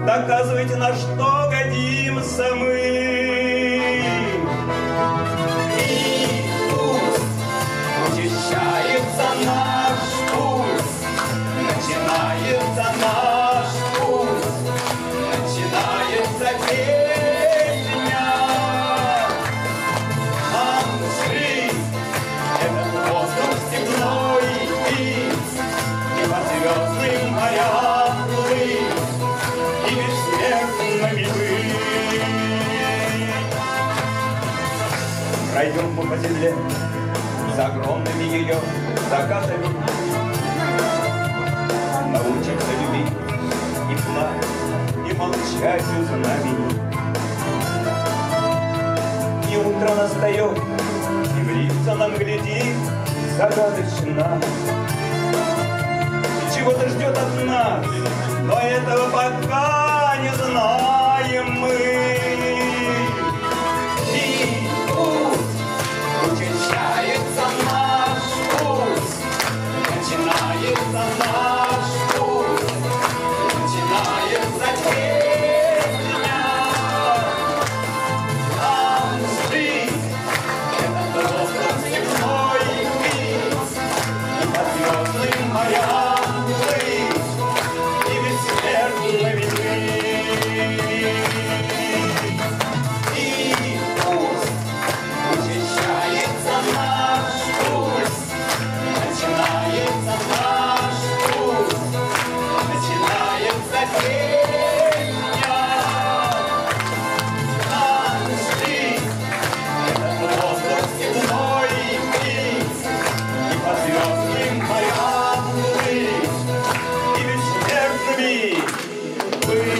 доказывайте, на что годимся мы. И пусть учащается наш путь. Пройдем по земле с огромными ее закатами. Научимся любить и плакать, и молчать у знамени. И утро настает, и в лица нам глядит загадочно. И чего-то ждет от нас, но этого пока не знаем мы. И пусть учащается наш путь, начинается наш путь, начинается песня. Нам жить этот остров земной бить, и по звездным морям плыть, и бессмертно видеть. И пусть учащается наш путь, начинается наш путь, начинается песня. Нам жить этот воздух земной пить, и по звездным морям плыть, и бессмертными быть.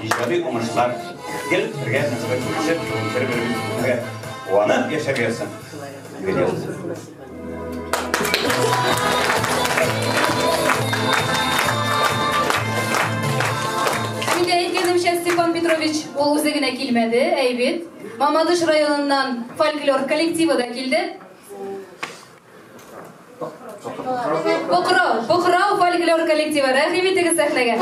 İcabı omuruşlar gelip birge nasıl görüşüp bir-birimizle uyanıp yaşarıyorsun. Görüyoruz. Şimdi aytganimcha Stefan Petrovich ol o'zigina kelmadi, Aybet. Mamadish rayonidan folklor kollektivi da keldi. Po'qirov folklor kollektivi rahim eting sahnaga.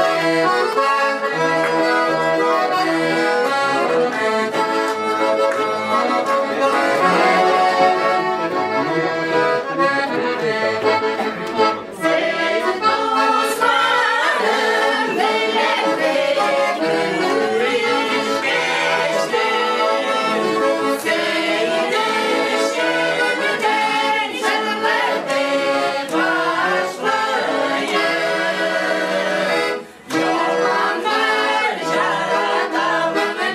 Yalanlar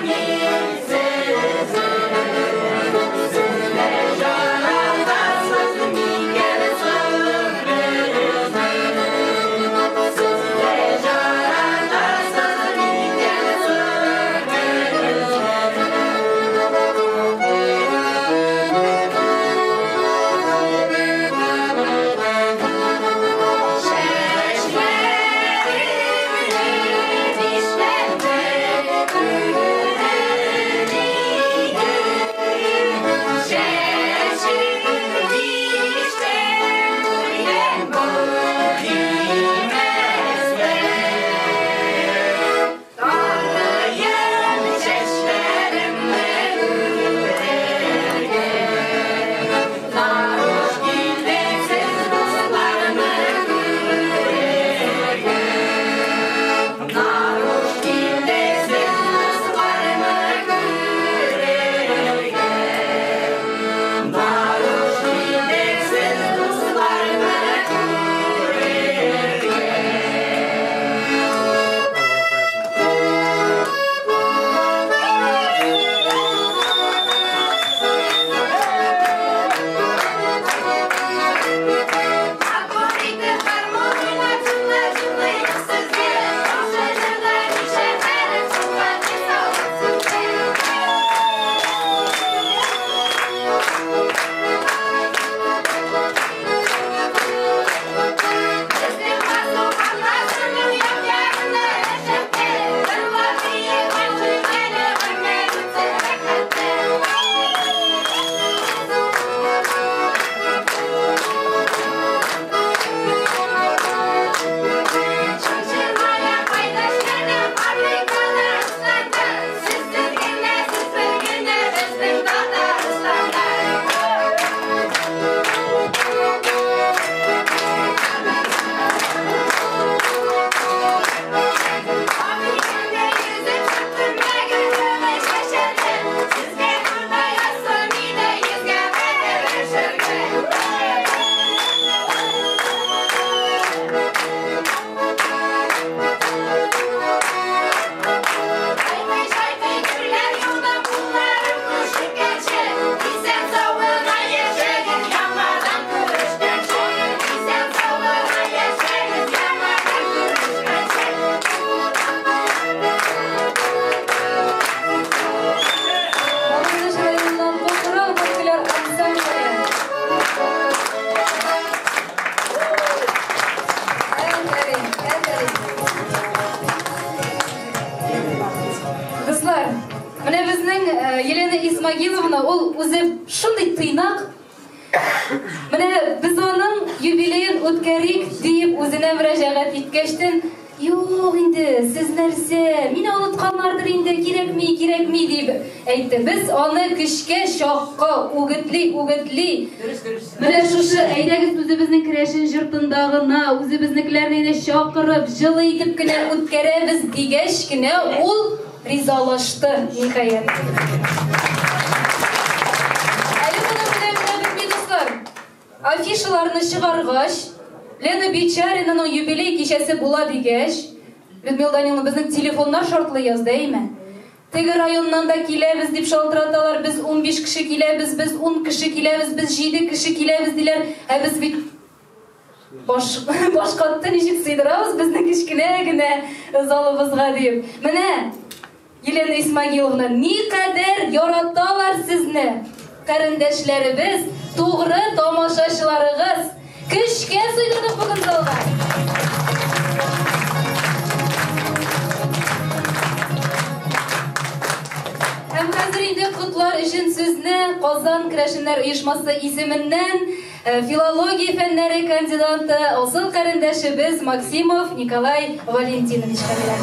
бик тыйнак. Менә без аның юбилеен үткәрик дип үзенә мөрәҗәгать иткәчтен, юк инде, сез нәрсә, мине онытканнардыр инде, кирәкми дип әйтте. Без аны көчкә шакка үгетли. Менә шушы әйдәгез үзебезнең Керәшен йортында гына, үзебезнекеләрне дә чакырып, җылы итеп кенә үткәрәбез дигәч кенә ул ризалашты ниһаять. Афишаларны чыгаргач, Лена Бичаринаның юбилей кичәсе була дигәч, Людмила Даниловна безнең телефоннар шартлы язды әйме. Теге районнан да киләбез дип шалтыраталар, без 15 кеше киләбез, без 10 кеше киләбез, без 7 кеше киләбез диләр. Ә без бит башкатты ничек сыйдырабыз безнең кичкенә генә залыбызга дип. Менә Елена Исмагиловна, никадәр яраталар сезне. Кәрендәшләребез, тугры тамашачыларыгыз, көчкә сыйдырдык бүген залга. Һәм хәзер инде котлар өчен сүзне Казан Керәшеннәр оешмасы исеменнән филология фәннәре кандидаты, асыл кәрендәшебез Максимов Николай Валентинович бирә.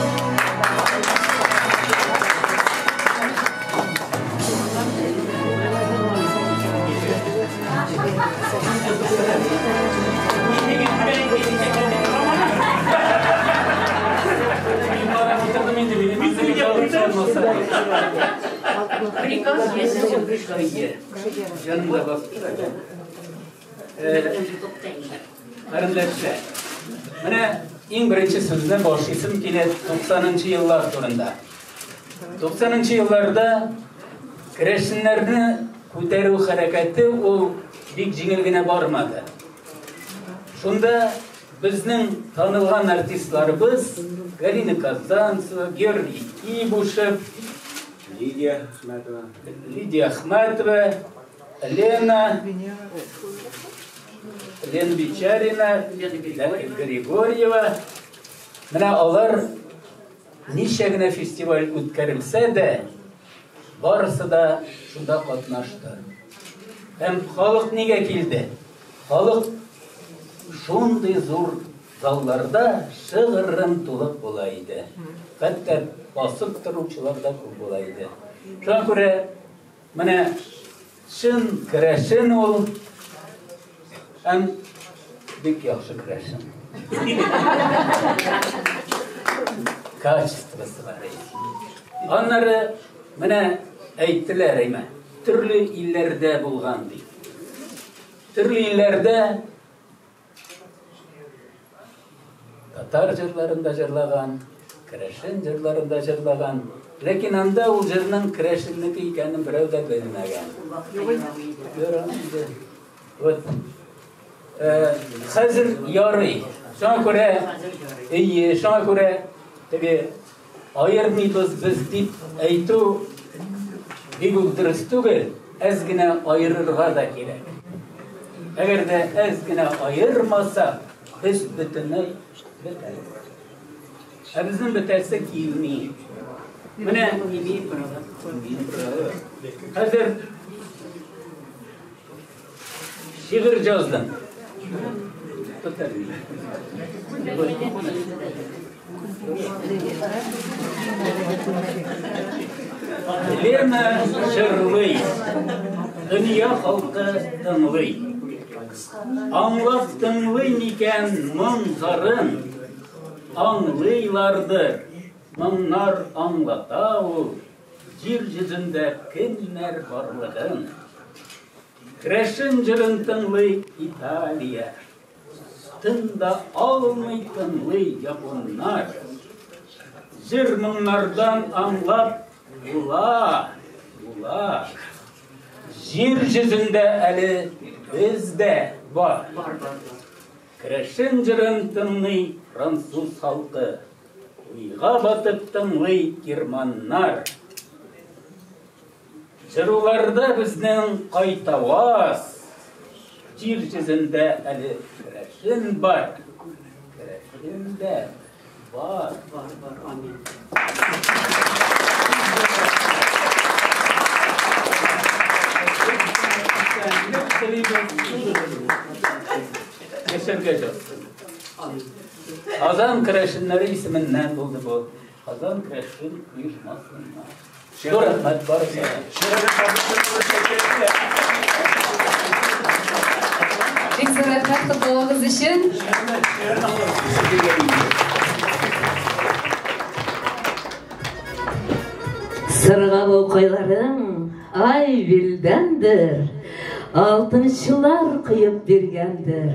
Приказ есть. Жанымда басып тұрады. Қарындашы, міне ең бірінші сөзден башисым келеді 90-ынчы еллар турында. 90-ынчы елларда Керәшеннәрне күтәрү хәрәкәте ул бик җиңел генә бармады. Шунда безнең танылган артистларыбыз Галина Казанцева, Георгий Ибушев, Лидия Ахматова, Лена Бичарина, Григорьева. Менә алар ничә генә фестиваль үткәрелсә дә, барысы да шунда катнашты. Һәм халык нигә килде? Халык шундый зур залларда шыгырын тулып була иде. Хәтта басып торучылар да күп була иде. Шуңа күрә менә чын Керәшен ул һәм бик яхшы Керәшен. Качествосы бар. Аннары менә әйттеләр әйме, төрле илләрдә булган ди. Төрле илләрдә татар җырларында җырлаган, Керәшен җырларында җырлаган, ләкин анда ул җырның Керәшеннеке икәнен берәү дә белмәгән. Вот. Хәзер ярый. Шуңа күрә, теге аермыйбыз без дип әйтү бик үк дөрес түгел, әз генә аерырга да кирәк. Әгәр дә әз генә аермаса, без бөтенләй бетәбез. Ә безнең бетәсе килми. Менә хәзер шигырь яздым. Лена җырлый, дөнья халкы тыңлый. Аңлап тыңлый микән моңнарын, аңлыйлардыр, моңнар аңлата ул, җир йөзендә кемнәр барлыгын. Керәшен җырын тыңлый Италия, тында алмый тыңлый японнар. Җыр моңнардан аңлап була. Җир йөзендә әле бездә бар. Керәшен җырын тыңлый француз халкы, уйга батып тыңлый германнар. Җырларда безнең кайтаваз, җир йөзендә әле Керәшен бар. Керәшендә бар. Амин. Kazan Kreşinleri isminden buldu bu. Kazan Kreşin uyuşmasından. Dur Ahmet varsa. Çok sağ rahmet kutluğunuz için. Sırğal okuylarım ay bildendir. Altınçılar kıyıp birgendir.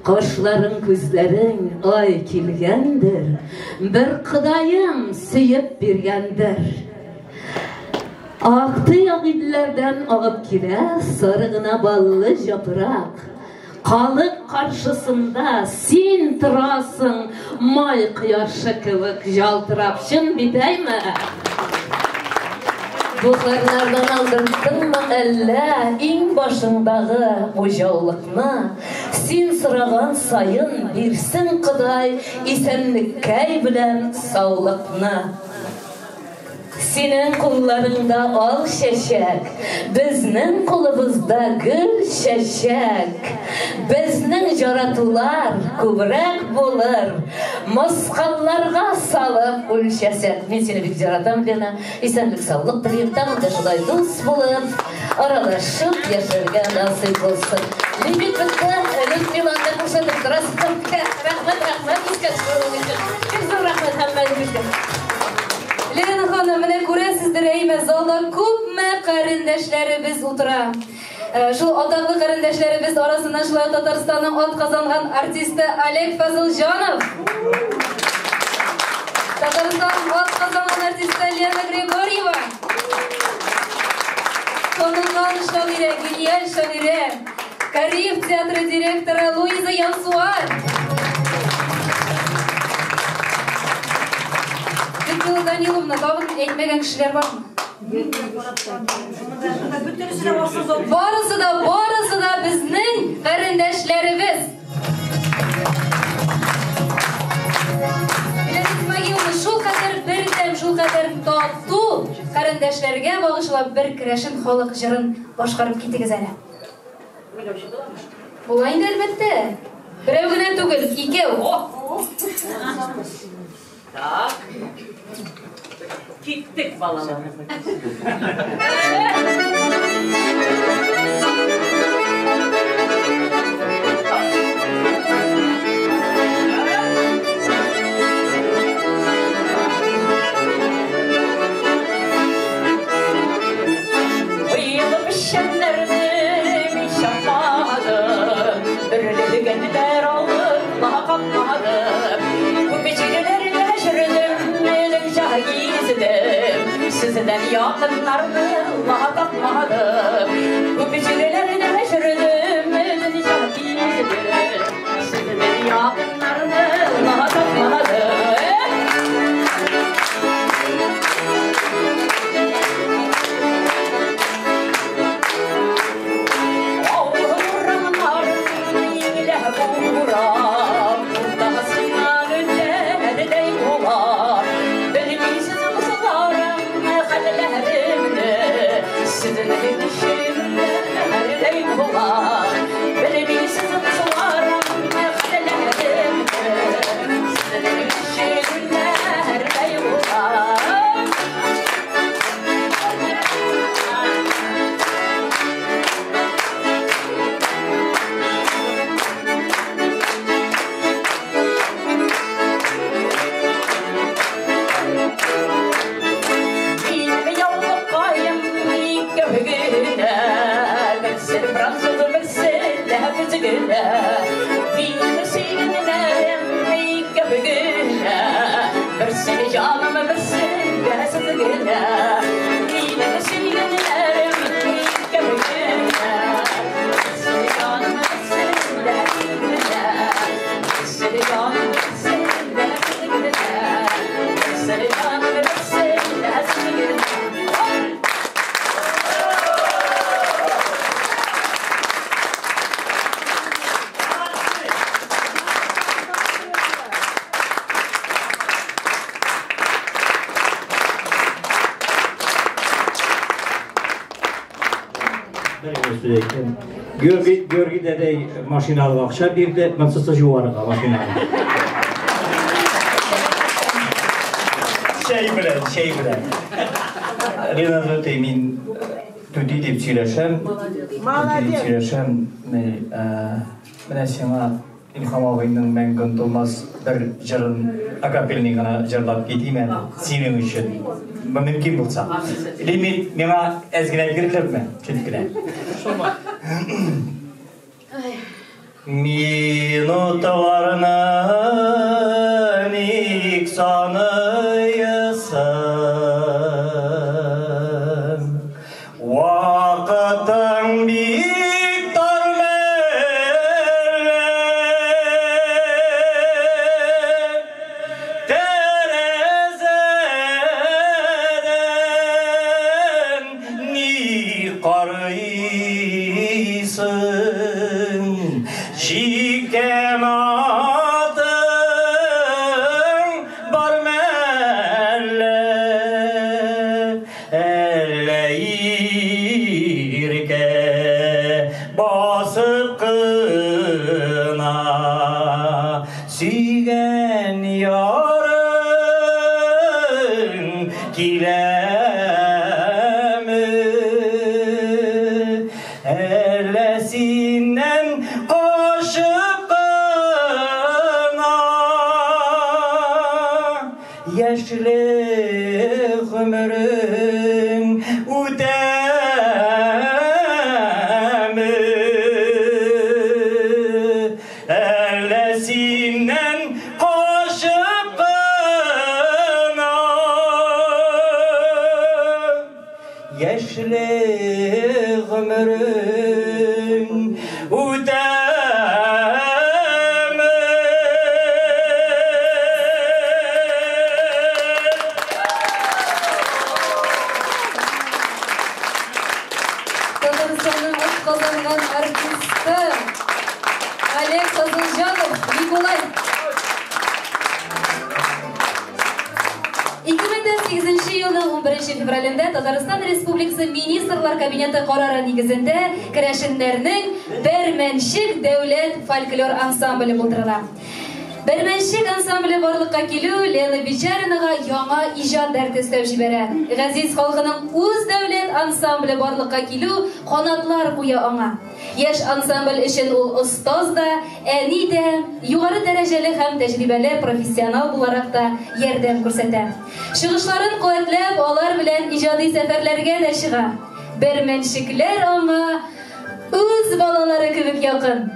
Koşların küzlerin ay kilgendir. Bir kıdayım süyüp birgendir. Aktı yağillerden ağıp kile sarığına ballı yaprak. Kalık karşısında sin tırasın may kıyaşı kıvık jaltırapşın bitey mi? Buharlardan aldırdın mı elle in başındağı hocalıkna? Sin sırağan sayın birsin kıday isenlikkey bilen sağlıkna. Senin kullarında al şeşek, bizning kulubuzda gül şeşek. Bizning jaratılar kubrak bulur, mosqallarga salib o'lshasak. Men seni bek jaratam Lena, esenlik sağlık dileyim, tamda shulay do'st bo'lib, aralashib yasharga nasib bo'lsin. Limit bitta, Lutfilanda ko'rsatib turasiz. Rahmat, Çok rahmat hammangizga. Lena Hanım, mene ko'rasizdir, eyme zalda ko'pmi qarindoshlarimiz o'tira. Şu odamlı qarindoshlarimiz orasidan shulay Tataristonning ot qozongan artisti Oleg Faziljonov. Tatariston ot qozongan artisti Lena Grigorieva. Tanıngan shoira, genial shoira, Koreya teatri direktori Luiza Yansuar. Людмила Даниловна, тагын әйтмәгән кешеләр бармы? Барысы да безнең qarindoshlarimiz. Исмәгыйловна, шул кадәр бердәм, шул кадәр тату qarindoshlarga багышлап бер керәшен халык җырын башкарып китегез әле. Була инде әлбәттә. Берәү генә түгел, икәү. Так. Gittik balalar. Uyuyup şenlerdim, şapmadım. Birli genler alıp laha kapmadım. Bu becerilerle şırdım, elin şahizdim. Sizden yakınlarını laha kapmadım. Bu becerilerle şırdım, elin şahizdim. Sizden yakınlarını laha kapmadım. stüdeyken. Görgü de maşinalı akşam bir de nasılsa juvarıga maşinalı. Şey bilen. Lena temin tudi dip söyleşem. Менә сиңа İlham ağabeyinin ben gönülmez bir jırın akapelini gana jırlap gideyim ben senin için. Bu mümkün bulsa. Limit bana ezgine girilir mi? Çünkü minutlarına niksanıyasın. Vakıtın bir Татарстан Республикасы Министрлар Кабинеты карары нигезендә керәшеннәрнең Берменшик дәүләт фольклор ансамбле булдырыла. Берменшик ансамбле барлыкка килү Лена Бичаринага яңа иҗат дәртестәп җибәрә. Газиз халкының үз дәүләт ансамбле барлыкка килү канатлар куя аңа. Яшь ансамбль өчен ул остаз да, әни дә, югары дәрәҗәле һәм тәҗрибәле профессионал буларак та ярдәм күрсәтә. Чыгышларын куәтләп, алар белән иҗади сәфәрләргә дә чыга. Берменшикләр аңа үз балалары кебек якын.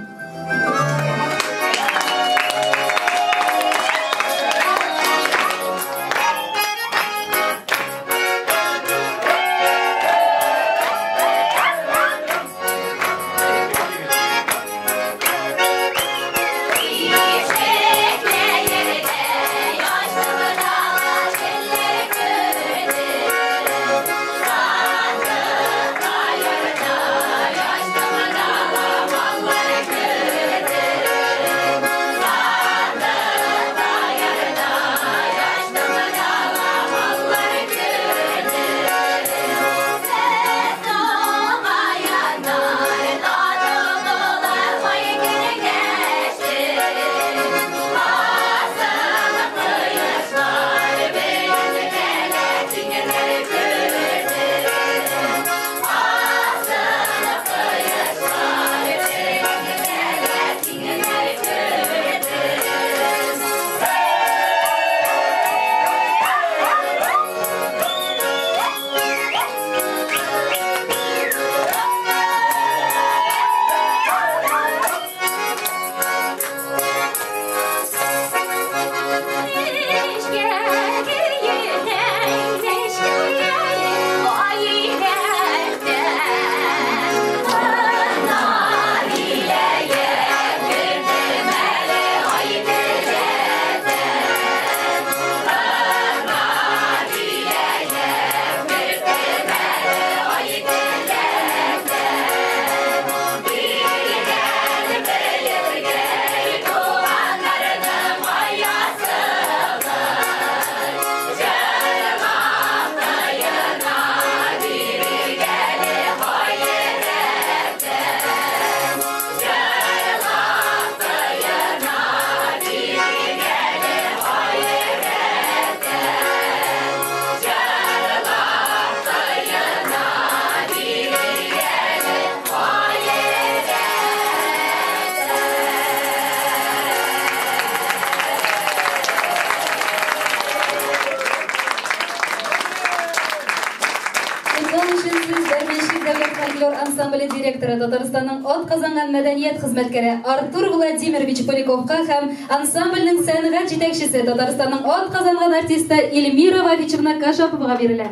Татарстанның атказанган мәдәният хезмәткәре Артур Владимирович Поляковка һәм ансамбльнең сәнгать җитәкчесе Татарстанның атказанган артисты Эльмира Вавичевна Кашаповага бирелә.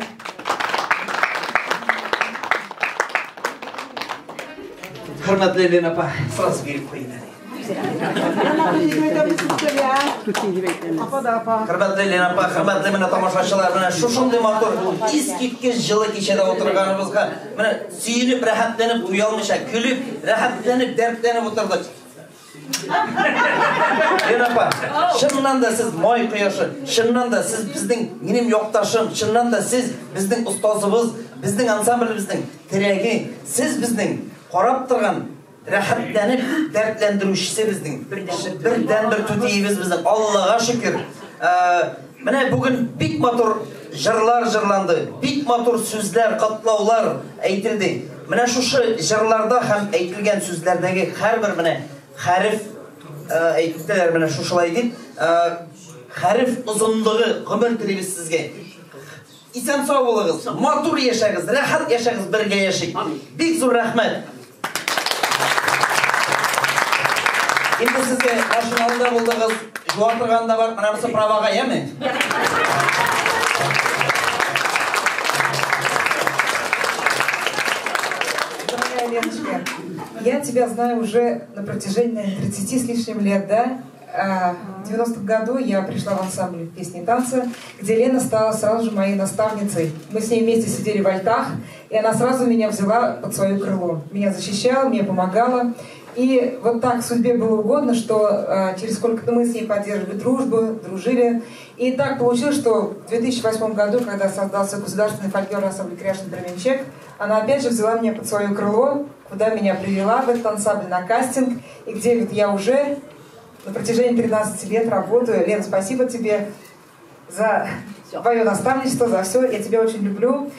Хөрмәтле Лена апа, сразу биреп куйды. Хөрмәтле Лена апа, хөрмәтле менә тамашачылар, менә шушындый матур искиткеч жылы кичәдә утырганыбызга, менә сөенеп, рәхәтләнеп, уялмыйча көлеп, рәхәтләнеп, дәртләнеп утырдык. Лена апа, чыннан да сез май кояшы, чыннан да сез безнең минем якташым, чыннан да сез безнең устазыбыз, безнең ансамблебезнең терәге, сез безнең карап торган рәхәтләнеп дәртләндерүчесе безнең бердән-бер түтиебез безнең. Аллага шөкер. Менә бүген бик матур җырлар җырланды, бик матур сүзләр, катлаулар әйтелде. Менә шушы җырларда һәм әйтелгән сүзләрдәге һәрбер менә хәреф әйттеләр, менә шушылай дип, хәреф узынлыгы гомер телибез сезгә. Исән сау булыгыз, матур яшәгез, рәхәт яшәгез, бергә яшик. Бик зур рәхмәт. Инде сезгә машиналарда булдыгыз, жуатырганда бар, менә бусы правага, яме? Дорогая Леночка, я тебя знаю уже на протяжении 30 с лишним лет, да? В 90-м году я пришла в ансамбль песни и танца, где Лена стала сразу же моей наставницей. Мы с ней вместе сидели в альтах, и она сразу меня взяла под свое крыло. Меня защищала, мне помогала. И вот так судьбе было угодно, что через сколько-то мы с ней поддерживали дружбу, дружили. И так получилось, что в 2008 году, когда создался государственный фольклорный ансамбль «Кряшин Дровенчек», она опять же взяла меня под свое крыло, куда меня привела в этот ансамбль на кастинг, и где вот я уже на протяжении 13 лет работаю. Лен, спасибо тебе за твое наставничество, за все. Я тебя очень люблю.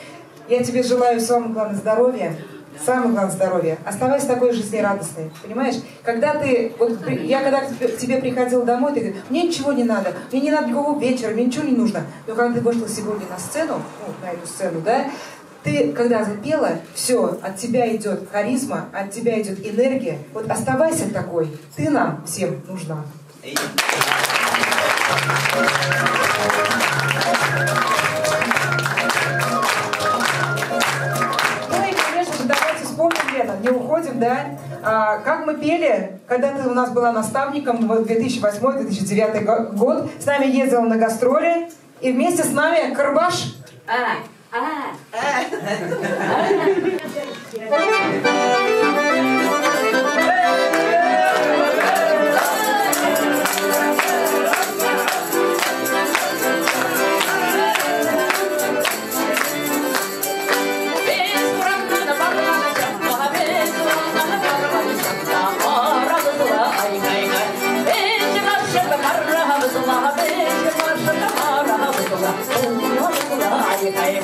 Я тебе желаю самого главного здоровья. Самое главное здоровье. Оставайся такой жизнерадостной. Понимаешь? Когда ты... Вот я когда к тебе приходила домой, ты говоришь, мне ничего не надо, мне не надо никакого вечера, мне ничего не нужно. Но когда ты вышла сегодня на сцену, ну, на эту сцену, да, ты, когда запела, все, от тебя идет харизма, от тебя идет энергия. Вот оставайся такой. Ты нам всем нужна. Не уходим, да? Как мы пели, когда ты у нас была наставником в 2008-2009 год, с нами ездила на гастроли, и вместе с нами Карбаш. Hey,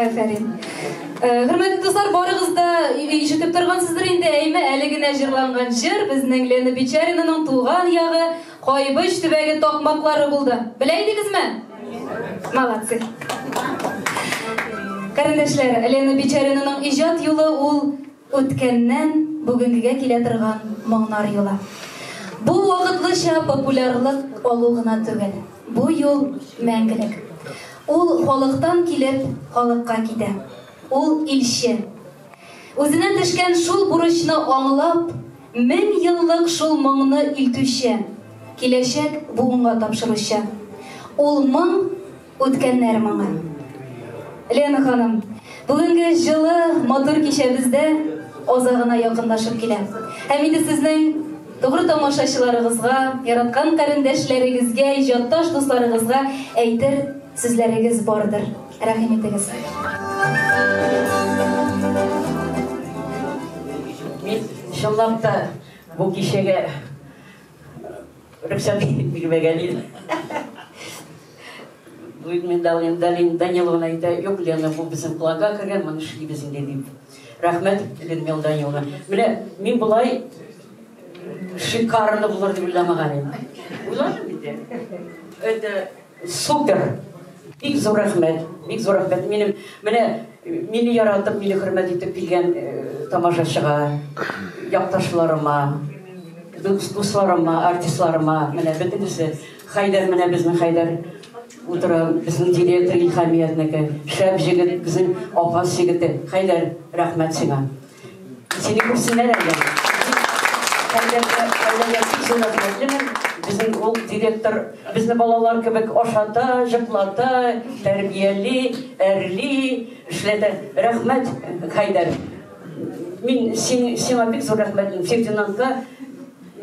Афәрин. Хөрмәтле дуслар, барыгыз да ишетеп торгансыздыр инде, әйме әле генә җырланган җыр безнең Лена Бичаринаның туган ягы Кайбыч төбәге такмаклары булды. Белә идегезме? Молодцы. Кардәшләр, Лена Бичаринаның иҗат юлы ул үткәннән бүгенгегә килә торган моңнар юлы. Бу вакытлыча популярлык алу гына түгел. Бу юл мәңгелек. Ул халыктан килеп, халыкка китә. Ул илче. Үзенә төшкән шул бурычны аңлап, 1000 еллык шул моңны илтүче, киләчәк буынга тапшыручы. Ул моң үткәннәр моңы. Лена ханым, бүгенге җылы матур кичәбездә азагына якынлашып килә. Һәм инде сезнең Тугры тамашачыларыгызга, яраткан кәрендәшләрегезгә, иҗатташ дусларыгызга әйтер сүзләрегез бардыр. Рәхим итегез. Мин чынлап та бу кичәгә рөхсәт бирмәгән идем. Бүген Даниловна әйтә, юк, Лена, бу безнең планга кергән, моны эшлибез инде дип. Рәхмәт, Лена Даниловна. Менә мин булай шикарно булыр дип уйламаган идем. Уйладым бит. Это супер. Бик зур рәхмәт. Бик зур рәхмәт. Мине яратып, мине хөрмәт итеп килгән тамашачыга, якташларыма, дусларыма, артистларыма, менә бөтенесе. Хайдар, менә безнең Хайдар утыра, безнең директор Илхамиятнеке, шәп җегет, безнең апас җегете. Хайдар, рәхмәт сиңа. Сине күрсеннәр әле. Bizim ol direktör, bizim balalar kebek aşata, jıplata, terbiyeli, erli, işledi. Rahmet Haydar. Min sina bik zor rahmetim. Ferdinand'a,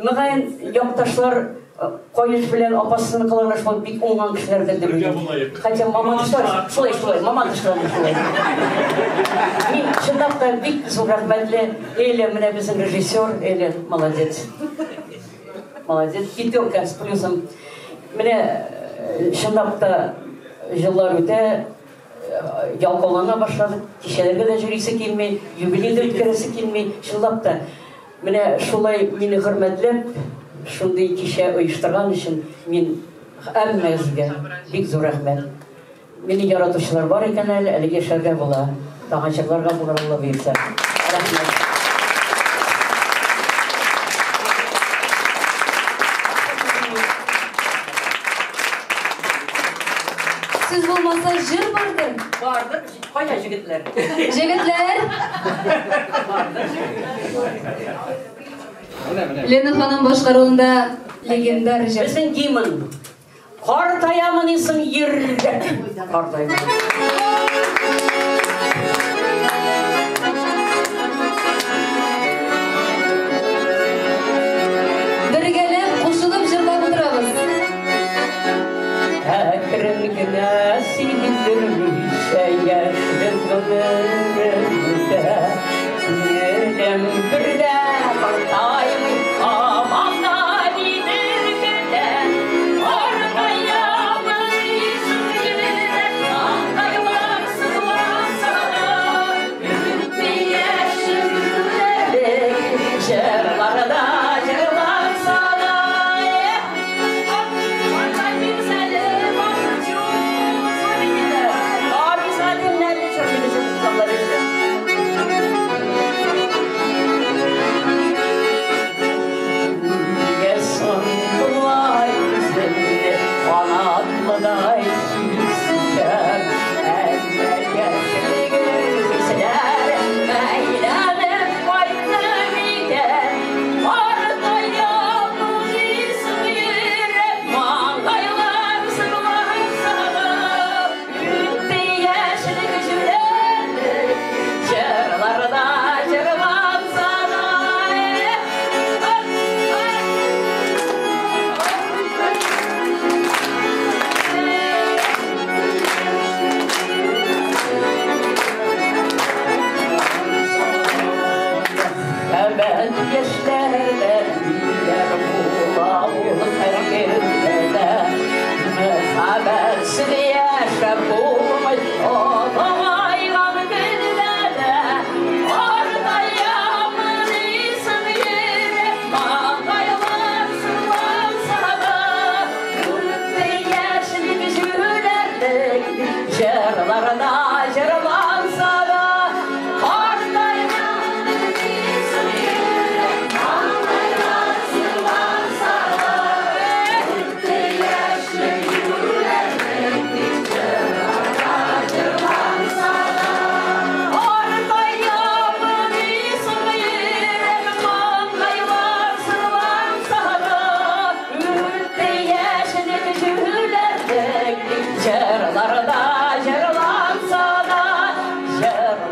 mağayn yaktaşlar koyuş bilen apasını kılamış olup bik ongan kişilerden de biliyorum. Hatta mamadışlar, şulay, mamadışlar şulay. Min şındakta bik zor rahmetli, eyle mine bizim rejissör, eyle молодец. Молодец. Пятерка с плюсом. Менә шындап та жыллар үтә, ялкаулана башлады. Кичәләргә дә җөрисе килмәй, юбилейда үткәрәсе килмәй. Шындап та менә шулай мине хөрмәтләп, шундый кичә оештырган өчен мин һәммәгезгә бик зур рәхмәт. Мине яратучылар бар икән әле яшәргә була. Тагынчыкларга булыр Алла бирсә. Рәхмәт. Siz olmasa jır vardır. Vardır. Kaya jigitler. Jigitler. Lena hanım başkarığında legendar jır. Bizim giymin. Kartayamın isim yerde. Kartayamın. Birgelep koşulup jırlap oturabız. Әкірінгіне сүйдірмейші яшілік өмірімді Елім бірді қартаймын амамна бейдіргеді Артаямын ешім еді Аңқайлар сыласаны Үмітті ешім үлері жырларда жырлансаны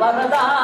Dağlarda